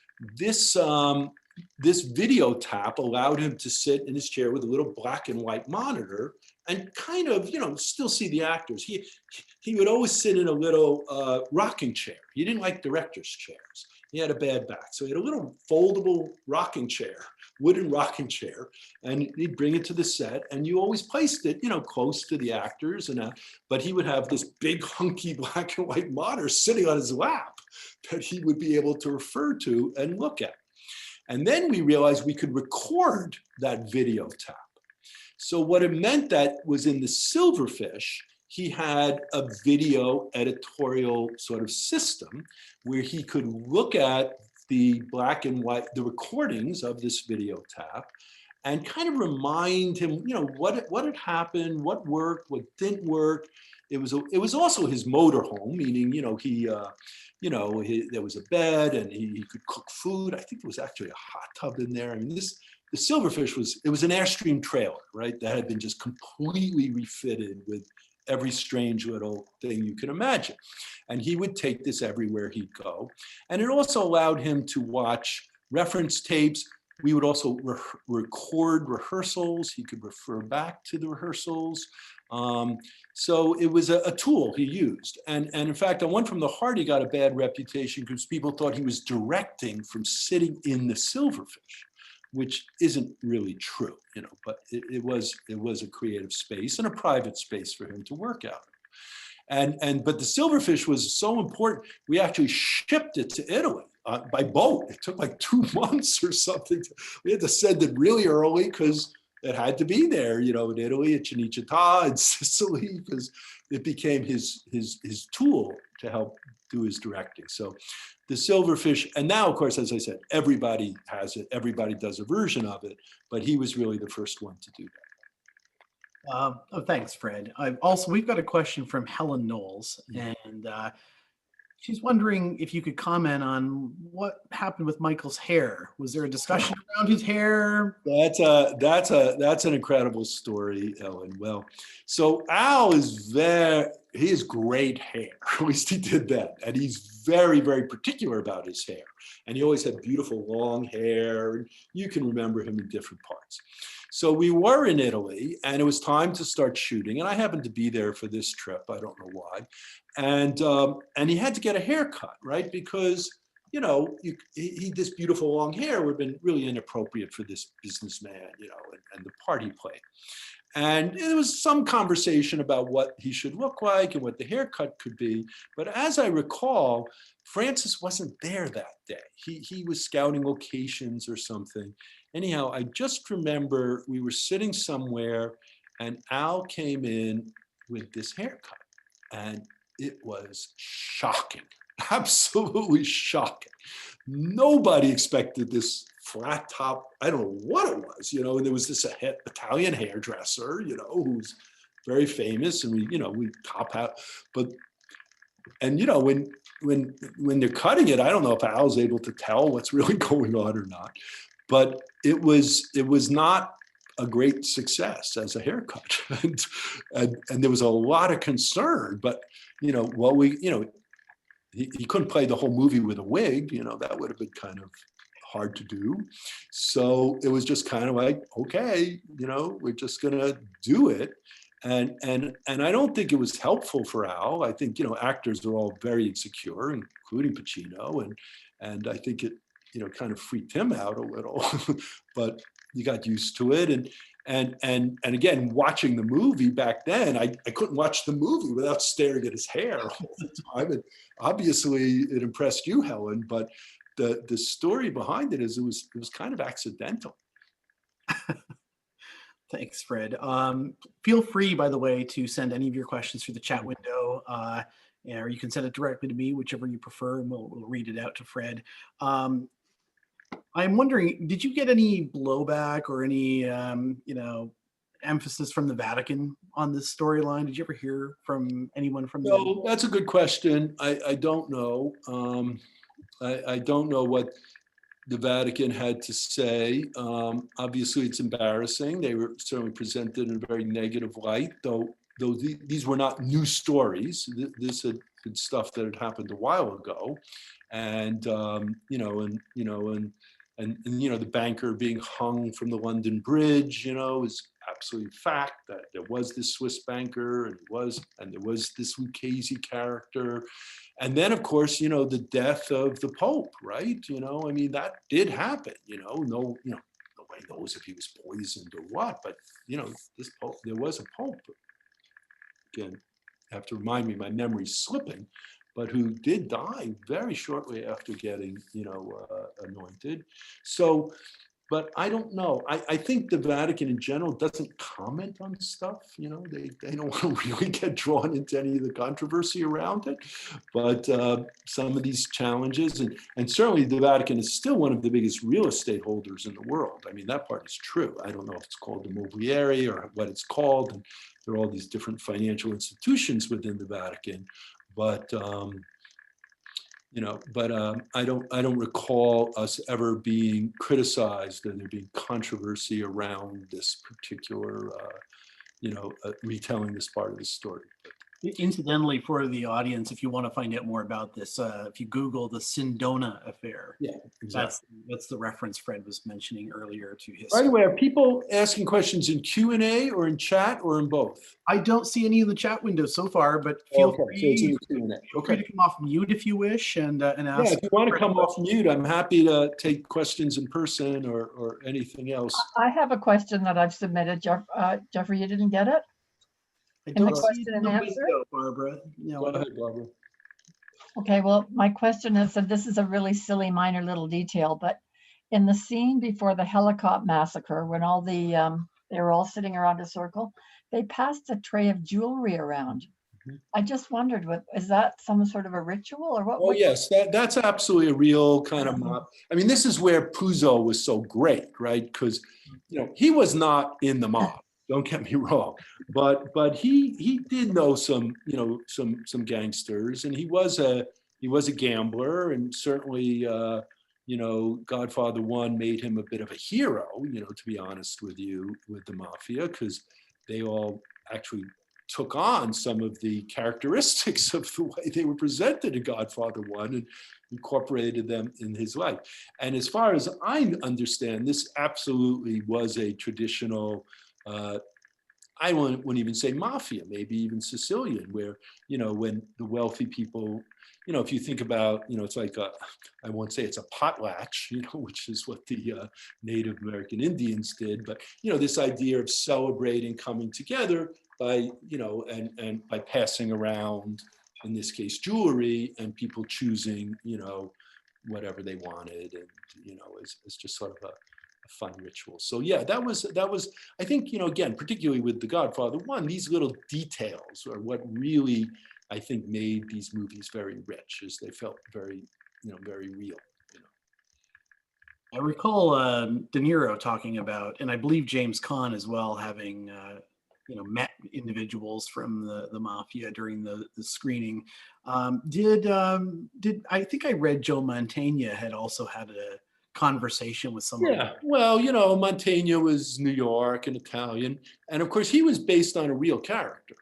this video tap allowed him to sit in his chair with a little black and white monitor and kind of, still see the actors. He would always sit in a little rocking chair. He didn't like director's chairs. He had a bad back. So he had a little foldable rocking chair, wooden rocking chair, and he'd bring it to the set, and you always placed it, close to the actors. But he would have this big hunky black and white monitor sitting on his lap that he would be able to refer to and look at. And then we realized we could record that video tap. So what it meant that was in the Silverfish, he had a video editorial sort of system where he could look at the black and white, the recordings of this video tap, and kind of remind him, what had happened, what worked, what didn't work. It was also his motorhome, meaning, there was a bed and he could cook food. I think there was actually a hot tub in there. The Silverfish was an Airstream trailer, right? That had been just completely refitted with every strange little thing you can imagine. And he would take this everywhere he'd go. And it also allowed him to watch reference tapes. We would also record rehearsals. He could refer back to the rehearsals. So it was a tool he used. And in fact, on One from the Heart, he got a bad reputation because people thought he was directing from sitting in the Silverfish, which isn't really true, but it was a creative space and a private space for him to work out. But the Silverfish was so important, we actually shipped it to Italy by boat. It took like 2 months or something. We had to send it really early because it had to be there, you know, in Italy, at Cinecittà, in Sicily, because it became his tool to help do his directing. So the Silverfish, and now, of course, as I said, everybody has it. Everybody does a version of it, but he was really the first one to do that. Oh, thanks, Fred. We've got a question from Helen Knowles, and she's wondering if you could comment on what happened with Michael's hair. Was there a discussion around his hair? That's an incredible story, Ellen. Well, so Al he has great hair. At least he did that. And he's very, very particular about his hair. And he always had beautiful long hair. And you can remember him in different parts. So we were in Italy and it was time to start shooting. And I happened to be there for this trip. I don't know why. And he had to get a haircut, right? Because, you know, this beautiful long hair would have been really inappropriate for this businessman, you know, and the part he played. And there was some conversation about what he should look like and what the haircut could be. But as I recall, Francis wasn't there that day. He was scouting locations or something. Anyhow, I just remember we were sitting somewhere and Al came in with this haircut. And it was shocking, absolutely shocking. Nobody expected this flat top. I don't know what it was, you know, and there was this Italian hairdresser, you know, who's very famous, and we top out, and you know, when they're cutting it, I don't know if Al's able to tell what's really going on or not, but it was not a great success as a haircut, and there was a lot of concern. But you know, he couldn't play the whole movie with a wig. You know, that would have been kind of hard to do. So it was just kind of like, okay, you know, we're just gonna do it. And I don't think it was helpful for Al. I think, you know, actors are all very insecure, including Pacino, and I think it, you know, kind of freaked him out a little. But you got used to it. And again, watching the movie back then, I couldn't watch the movie without staring at his hair all the time. And obviously it impressed you, Helen, but the story behind it is it was kind of accidental. Thanks, Fred. Feel free, by the way, to send any of your questions through the chat window, or you can send it directly to me, whichever you prefer, and we'll read it out to Fred. I'm wondering, did you get any blowback or any, you know, emphasis from the Vatican on this storyline? Did you ever hear from anyone from them? No, that's a good question. I don't know. I don't know what the Vatican had to say. Obviously, it's embarrassing. They were certainly presented in a very negative light, though these were not new stories. This had been stuff that had happened a while ago, and the banker being hung from the London Bridge, you know, is absolutely fact that there was this Swiss banker, and there was this Lucasy character. And then, of course, you know, the death of the Pope, right? You know, I mean, that did happen, you know, nobody knows if he was poisoned or what, but, you know, this Pope, there was a Pope. Again, you have to remind me, my memory's slipping, but who did die very shortly after getting, you know, anointed. So, but I don't know. I think the Vatican in general doesn't comment on stuff. You know, they don't want to really get drawn into any of the controversy around it. But some of these challenges, and certainly the Vatican is still one of the biggest real estate holders in the world. I mean, that part is true. I don't know if it's called the Mobiliary or what it's called. And there are all these different financial institutions within the Vatican. But I don't recall us ever being criticized and there being controversy around this particular, retelling this part of the story. Incidentally, for the audience, if you want to find out more about this, if you Google the Sindona affair, yeah, exactly. That's the reference Fred was mentioning earlier to history. By the way, are people asking questions in Q&A or in chat or in both? I don't see any in the chat window so far, but feel free. So it's in the Q&A. Feel free to come off mute if you wish and ask. Yeah, if you want to come off mute, I'm happy to take questions in person or anything else. I have a question that I've submitted. Jeffrey, you didn't get it? I In the don't see question and the answer? window, Barbara. No, Go ahead, Barbara. Okay, well, my question is, and this is a really silly minor little detail, but in the scene before the helicopter massacre, when all the They were all sitting around a circle. They passed a tray of jewelry around. Mhm. I just wondered, is that some sort of a ritual or what? Oh, yes, that's absolutely a real kind of mob. I mean, this is where Puzo was so great, right? Because, he was not in the mob, don't get me wrong, but he did know some, some gangsters, and he was a gambler, and certainly, Godfather 1 made him a bit of a hero, to be honest with you, with the mafia, because they all actually took on some of the characteristics of the way they were presented in Godfather 1 and incorporated them in his life. And as far as I understand, this absolutely was a traditional, I wouldn't even say mafia, maybe even Sicilian, where, when the wealthy people, if you think about, it's like, I won't say it's a potlatch, which is what the Native American Indians did, but, this idea of celebrating coming together by, and by passing around, in this case, jewelry, and people choosing, whatever they wanted, and, it's just sort of a fun ritual. So yeah, that was, I think, again, particularly with The Godfather 1, these little details are what really, I think, made these movies very rich, as they felt very, very real. I recall De Niro talking about, and I believe James Caan as well, having met individuals from the mafia during the screening. Did I think I read Joe Mantegna had also had a conversation with someone? Yeah, well, Mantegna was New York and Italian, and of course he was based on a real character.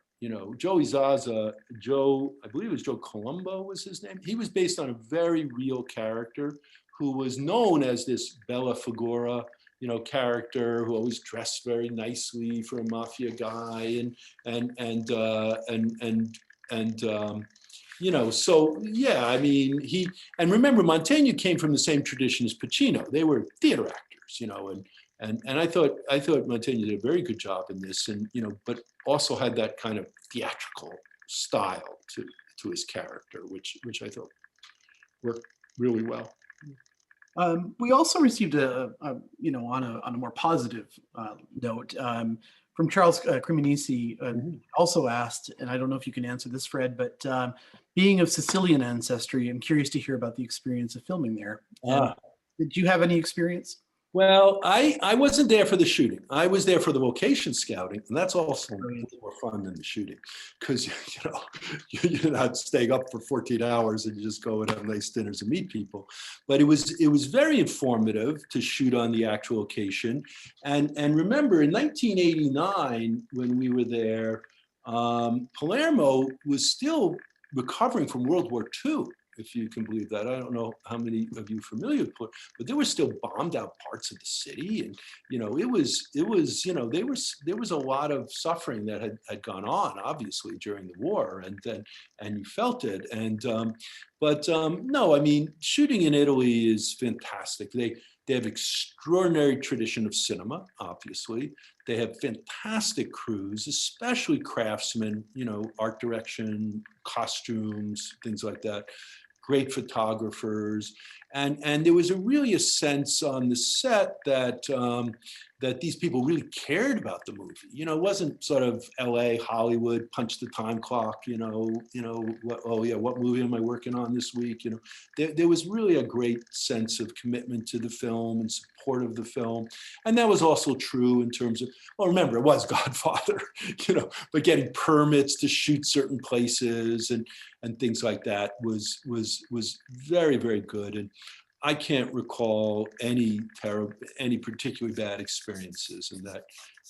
Joey Zaza, I believe it was Joe Colombo was his name. He was based on a very real character who was known as this bella figura, character who always dressed very nicely for a mafia guy, so yeah, I mean, and remember, Mantegna came from the same tradition as Pacino. They were theater actors, and I thought Mantegna did a very good job in this, and but also had that kind of theatrical style to his character, which I thought worked really well. We also received on a more positive note from Charles Cremonesi, also asked, and I don't know if you can answer this, Fred, but being of Sicilian ancestry, I'm curious to hear about the experience of filming there. Did you have any experience? Well, I wasn't there for the shooting. I was there for the location scouting, and that's also more fun than the shooting, because you're not staying up for 14 hours and you just go and have nice dinners and meet people. But it was very informative to shoot on the actual location. And remember, in 1989, when we were there, Palermo was still recovering from World War II. If you can believe that. I don't know how many of you are familiar with, but there were still bombed out parts of the city, and there was a lot of suffering that had gone on, obviously, during the war, and you felt it. But no, I mean, shooting in Italy is fantastic. They have extraordinary tradition of cinema, obviously. They have fantastic crews, especially craftsmen, art direction, costumes, things like that. Great photographers, and there was really a sense on the set that that these people really cared about the movie. It wasn't sort of L.A. Hollywood punch the time clock. What movie am I working on this week? There was really a great sense of commitment to the film and support of the film, and that was also true in terms of. Well, remember, it was Godfather, but getting permits to shoot certain places and things like that was very, very good. And I can't recall any particularly bad experiences, and that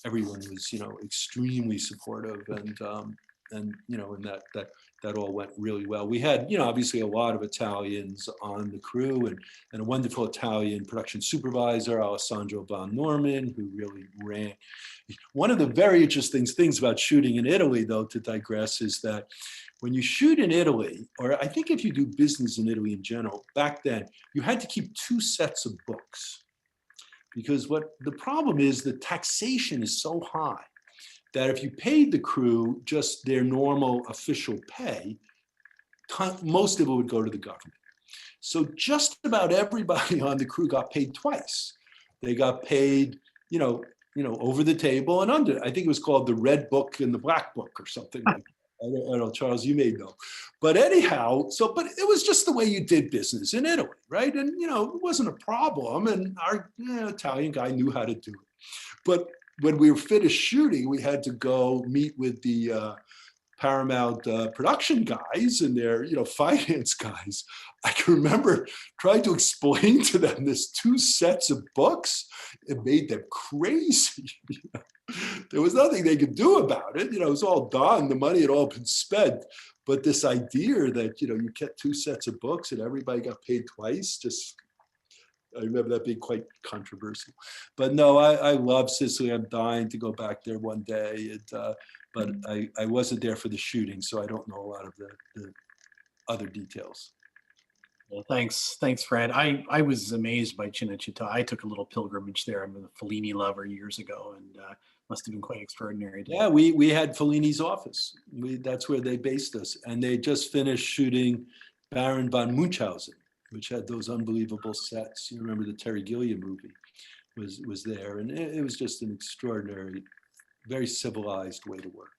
everyone was, extremely supportive, and that all went really well. We had, obviously a lot of Italians on the crew, and a wonderful Italian production supervisor, Alessandro Von Norman, who really ran. One of the very interesting things about shooting in Italy, though, to digress, is that when you shoot in Italy, or I think if you do business in Italy in general, back then, you had to keep 2 sets of books. Because what the problem is, the taxation is so high that if you paid the crew just their normal official pay, most of it would go to the government. So just about everybody on the crew got paid twice. They got paid, over the table and under. I think it was called the Red Book and the Black Book or something like that. I don't know, Charles, you may know. But anyhow, but it was just the way you did business in Italy, right? And, it wasn't a problem. And our Italian guy knew how to do it. But when we were finished shooting, we had to go meet with the Paramount production guys and their, finance guys. I can remember trying to explain to them this 2 sets of books. It made them crazy. There was nothing they could do about it. It was all done. The money had all been spent. But this idea that, you kept 2 sets of books and everybody got paid twice, I remember that being quite controversial. But no, I love Sicily. I'm dying to go back there one day. But I wasn't there for the shooting, so I don't know a lot of the other details. Well, thanks, Fred. I was amazed by Cinecittà. I took a little pilgrimage there. I'm a Fellini lover years ago, and must have been quite extraordinary. Yeah, we had Fellini's office. That's where they based us, and they just finished shooting Baron von Munchausen, which had those unbelievable sets. You remember the Terry Gilliam movie was there, and it was just an extraordinary, very civilized way to work.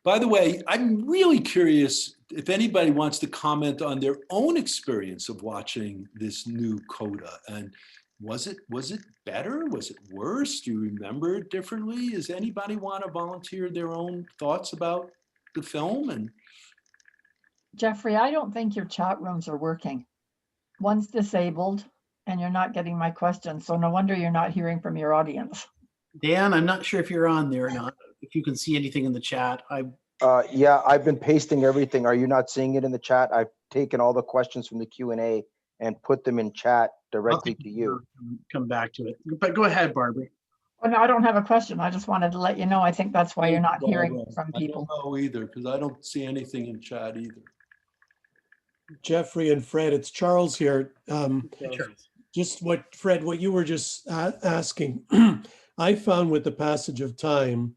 By the way, I'm really curious if anybody wants to comment on their own experience of watching this new Coda. And was it better? Was it worse? Do you remember it differently? Does anybody want to volunteer their own thoughts about the film? And Jeffrey, I don't think your chat rooms are working. One's disabled and you're not getting my questions. So no wonder you're not hearing from your audience. Dan, I'm not sure if you're on there or not. If you can see anything in the chat, Yeah, I've been pasting everything. Are you not seeing it in the chat? I've taken all the questions from the Q&A and put them in chat directly to you. Come back to it. But go ahead, Barbara. Oh, no, I don't have a question. I just wanted to let you know. I think that's why you're not hearing from people. I don't know either, because I don't see anything in chat either. Jeffrey and Fred, it's Charles here. Just what you were just asking. I found with the passage of time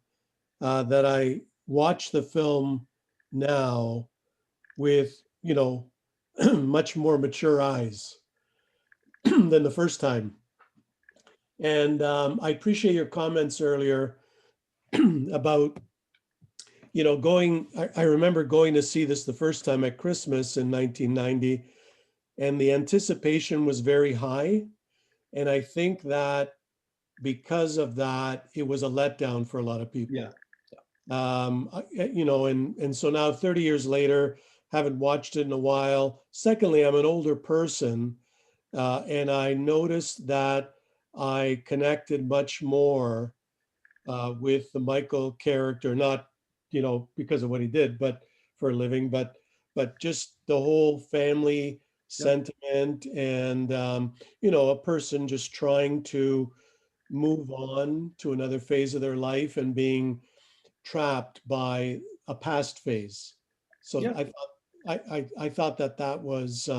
that I watch the film now with, much more mature eyes than the first time. And I appreciate your comments earlier about, I remember going to see this the first time at Christmas in 1990, and the anticipation was very high. And I think that because of that, it was a letdown for a lot of people. Yeah. And so now 30 years later, haven't watched it in a while. Secondly, I'm an older person, and I noticed that I connected much more with the Michael character, not, because of what he did, but for a living, but just the whole family sentiment and, a person just trying to move on to another phase of their life and being trapped by a past phase. So yeah. I thought that was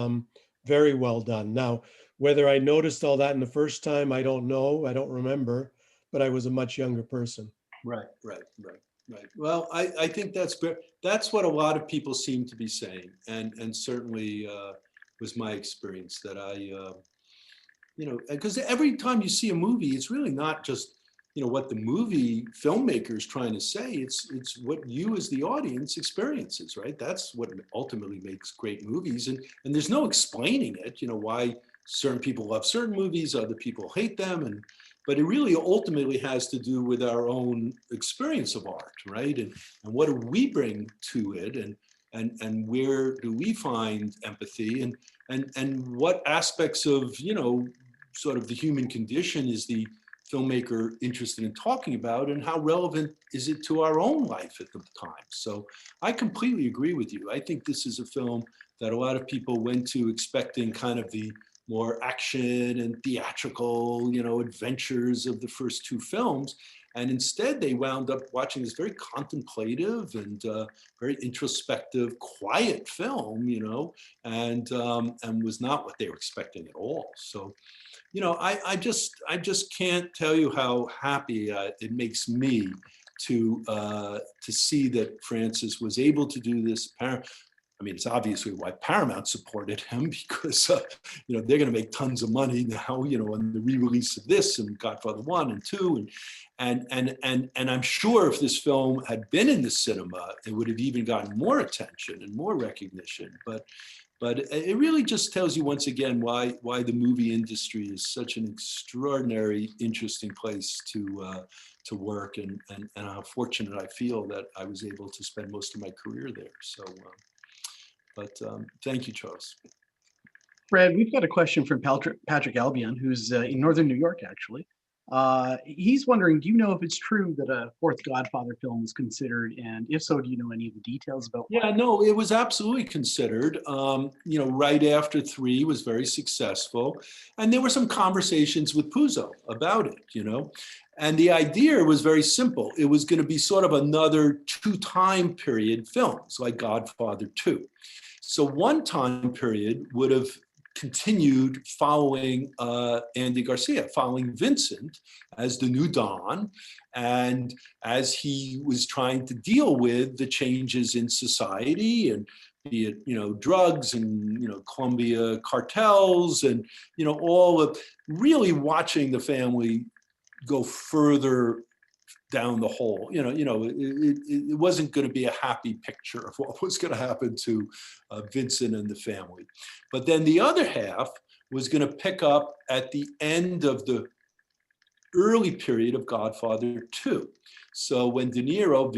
very well done. Now, whether I noticed all that in the first time, I don't know. I don't remember, but I was a much younger person. Right. Well, I think that's what a lot of people seem to be saying, and certainly was my experience that because every time you see a movie, it's really not just what the movie filmmaker is trying to say. It's what you as the audience experiences, right? That's what ultimately makes great movies, and there's no explaining it. Why certain people love certain movies, other people hate them, but it really ultimately has to do with our own experience of art, right? And what do we bring to it, and where do we find empathy, and what aspects of sort of the human condition is the filmmaker interested in talking about, and how relevant is it to our own life at the time? So I completely agree with you. I think this is a film that a lot of people went to expecting kind of the more action and theatrical, adventures of the first 2 films. And instead they wound up watching this very contemplative and very introspective, quiet film, and was not what they were expecting at all. So, I just can't tell you how happy it makes me to see that Francis was able to do this. I mean, it's obviously why Paramount supported him because, they're going to make tons of money now, on the re-release of this and Godfather 1 and 2. And I'm sure if this film had been in the cinema, it would have even gotten more attention and more recognition. But it really just tells you once again why the movie industry is such an extraordinary, interesting place to work, and how fortunate I feel that I was able to spend most of my career there. So, thank you, Charles. Fred, we've got a question from Patrick Albion, who's in Northern New York, actually. He's wondering, do you know if it's true that a fourth Godfather film was considered? And if so, do you know any of the details about why? Yeah, no, it was absolutely considered. Right after 3 was very successful. And there were some conversations with Puzo about it, And the idea was very simple. It was going to be sort of another 2 time period films like Godfather 2. So one time period would have continued following Andy Garcia, following Vincent as the new Don, and as he was trying to deal with the changes in society, and be it drugs and Colombia cartels, and all of really watching the family go further down the hole. It wasn't going to be a happy picture of what was going to happen to Vincent and the family. But then the other half was going to pick up at the end of the early period of Godfather 2. So when De Niro,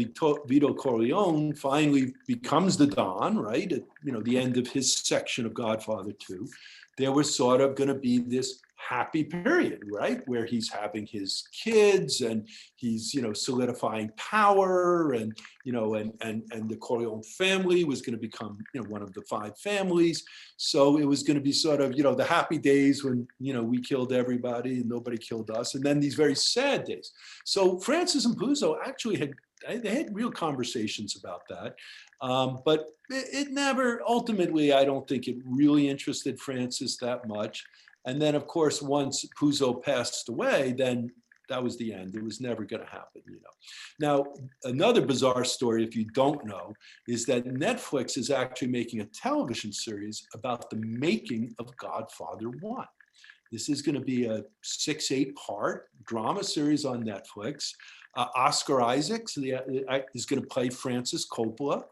Vito Corleone, finally becomes the Don, right, at the end of his section of Godfather 2, there was sort of going to be this happy period, right, where he's having his kids and he's solidifying power, and and the Corleone family was going to become one of the 5 families. So it was going to be sort of the happy days when we killed everybody and nobody killed us, and then these very sad days. So Francis and Puzo actually had real conversations about that, but it never ultimately, I don't think it really interested Francis that much. And then, of course, once Puzo passed away, then that was the end. It was never going to happen, Now, another bizarre story, if you don't know, is that Netflix is actually making a television series about the making of Godfather 1. This is going to be a 6-8 part drama series on Netflix. Oscar Isaacs is going to play Francis Coppola.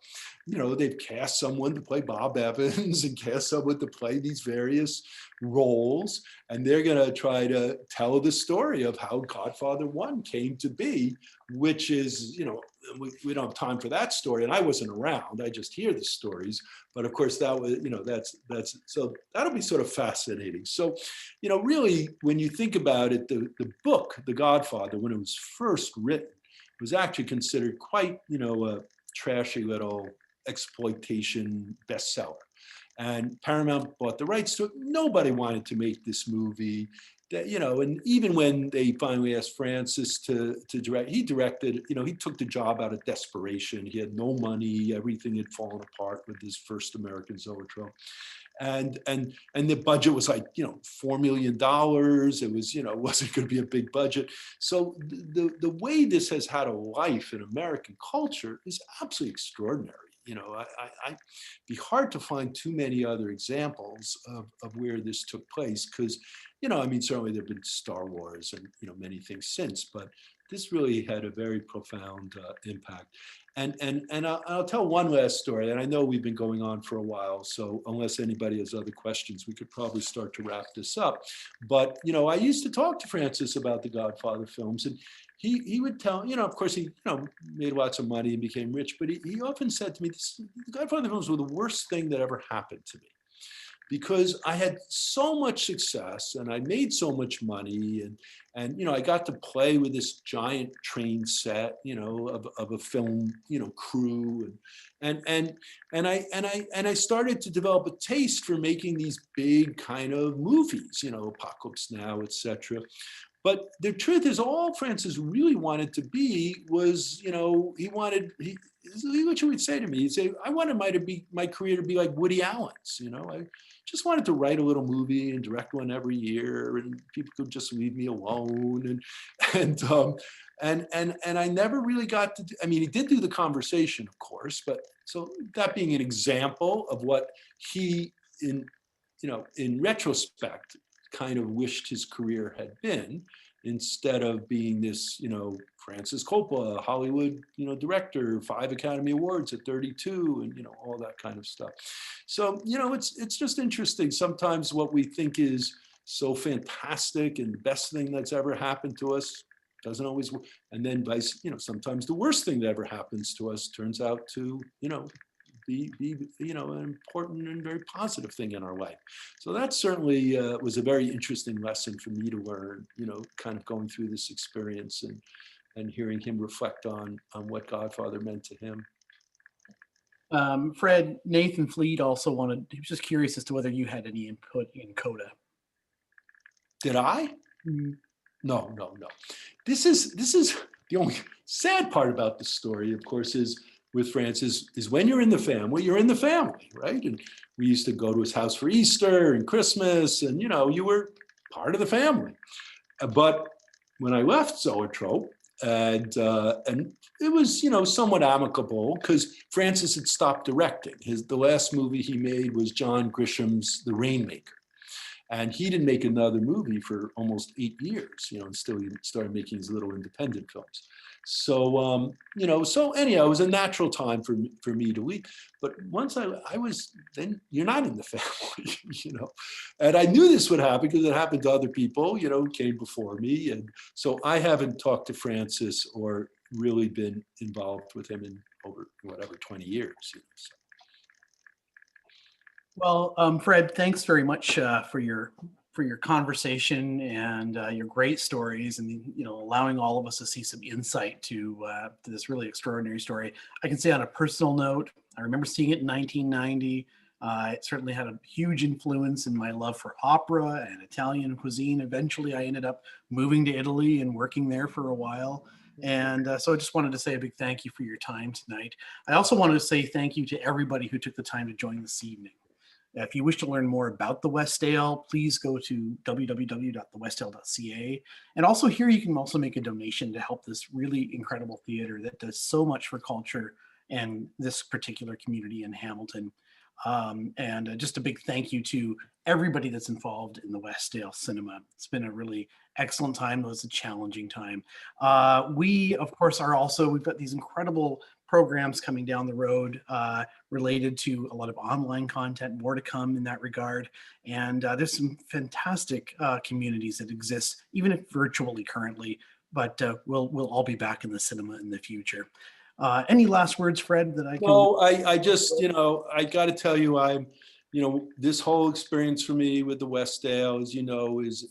They've cast someone to play Bob Evans and cast someone to play these various roles. And they're going to try to tell the story of how Godfather 1 came to be, which is, we don't have time for that story. And I wasn't around. I just hear the stories. But of course, that was, that's so that'll be sort of fascinating. So, really, when you think about it, the book, The Godfather, when it was first written, was actually considered quite, a trashy little exploitation bestseller. And Paramount bought the rights to it. Nobody wanted to make this movie. That, and even when they finally asked Francis to direct, he directed, he took the job out of desperation. He had no money. Everything had fallen apart with his first American Zoetrope. And the budget was like, $4 million. It was, it wasn't going to be a big budget. So the way this has had a life in American culture is absolutely extraordinary. I'd be hard to find too many other examples of where this took place, because, certainly there have been Star Wars and, many things since, but this really had a very profound impact. And I'll tell one last story, and I know we've been going on for a while, so unless anybody has other questions, we could probably start to wrap this up. But, I used to talk to Francis about the Godfather films, and he would tell, of course, he made lots of money and became rich, but he often said to me, the Godfather films were the worst thing that ever happened to me, because I had so much success and I made so much money, and I got to play with this giant train set, of a film, crew, and I started to develop a taste for making these big kind of movies, Apocalypse Now, etc. But the truth is, all Francis really wanted to be was, what you would say to me, he'd say, I wanted my career to be like Woody Allen's, I just wanted to write a little movie and direct one every year, and people could just leave me alone. And I never really got to he did do The Conversation, of course, but so that being an example of what he, in retrospect, kind of wished his career had been, instead of being this, Francis Coppola, Hollywood, director, 5 Academy Awards at 32, and all that kind of stuff. So, it's just interesting. Sometimes what we think is so fantastic and the best thing that's ever happened to us doesn't always work. And then sometimes the worst thing that ever happens to us turns out to, be an important and very positive thing in our life. So that certainly was a very interesting lesson for me to learn, kind of going through this experience and hearing him reflect on what Godfather meant to him. Fred, Nathan Fleet also he was just curious as to whether you had any input in Coda. Did I? No. This is the only sad part about the story, of course, is with Francis, is when you're in the family, right? And we used to go to his house for Easter and Christmas, and you were part of the family. But when I left Zoetrope, and it was somewhat amicable, because Francis had stopped directing. The last movie he made was John Grisham's The Rainmaker. And he didn't make another movie for almost 8 years, and still he started making his little independent films. So, so anyhow, it was a natural time for me to leave. But once I was, then you're not in the family, And I knew this would happen because it happened to other people, who came before me. And so I haven't talked to Francis or really been involved with him in over 20 years. So. Well, Fred, thanks very much for your conversation and your great stories, and allowing all of us to see some insight to this really extraordinary story. I can say on a personal note, I remember seeing it in 1990. It certainly had a huge influence in my love for opera and Italian cuisine. Eventually, I ended up moving to Italy and working there for a while. And so I just wanted to say a big thank you for your time tonight. I also wanted to say thank you to everybody who took the time to join this evening. If you wish to learn more about the Westdale, please go to www.thewestdale.ca. And also here you can also make a donation to help this really incredible theater that does so much for culture and this particular community in Hamilton. And just a big thank you to everybody that's involved in the Westdale Cinema. It's been a really excellent time. It was a challenging time. We, of course, we've got these incredible programs coming down the road related to a lot of online content, more to come in that regard. And there's some fantastic communities that exist, even if virtually currently, but we'll all be back in the cinema in the future. Any last words, Fred, that I can? No, I just, I got to tell you, this whole experience for me with the Westdale, as you know, is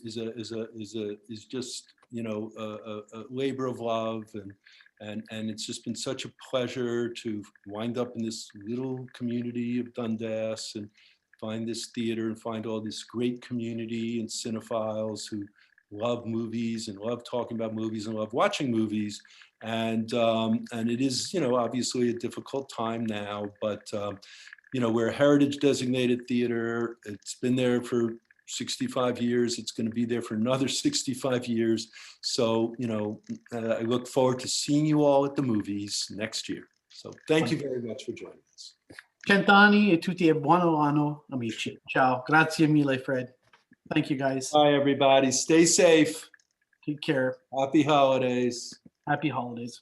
just, a labor of love, and it's just been such a pleasure to wind up in this little community of Dundas and find this theater and find all this great community and cinephiles who love movies and love talking about movies and love watching movies. And it is, obviously a difficult time now, but, we're a heritage designated theater. It's been there for 65 years. It's going to be there for another 65 years. So, I look forward to seeing you all at the movies next year. So thank you very much for joining us. Cent'anni e tutti e buon anno, amici. Ciao. Grazie mille, Fred. Thank you, guys. Bye, everybody. Stay safe. Take care. Happy holidays. Happy holidays.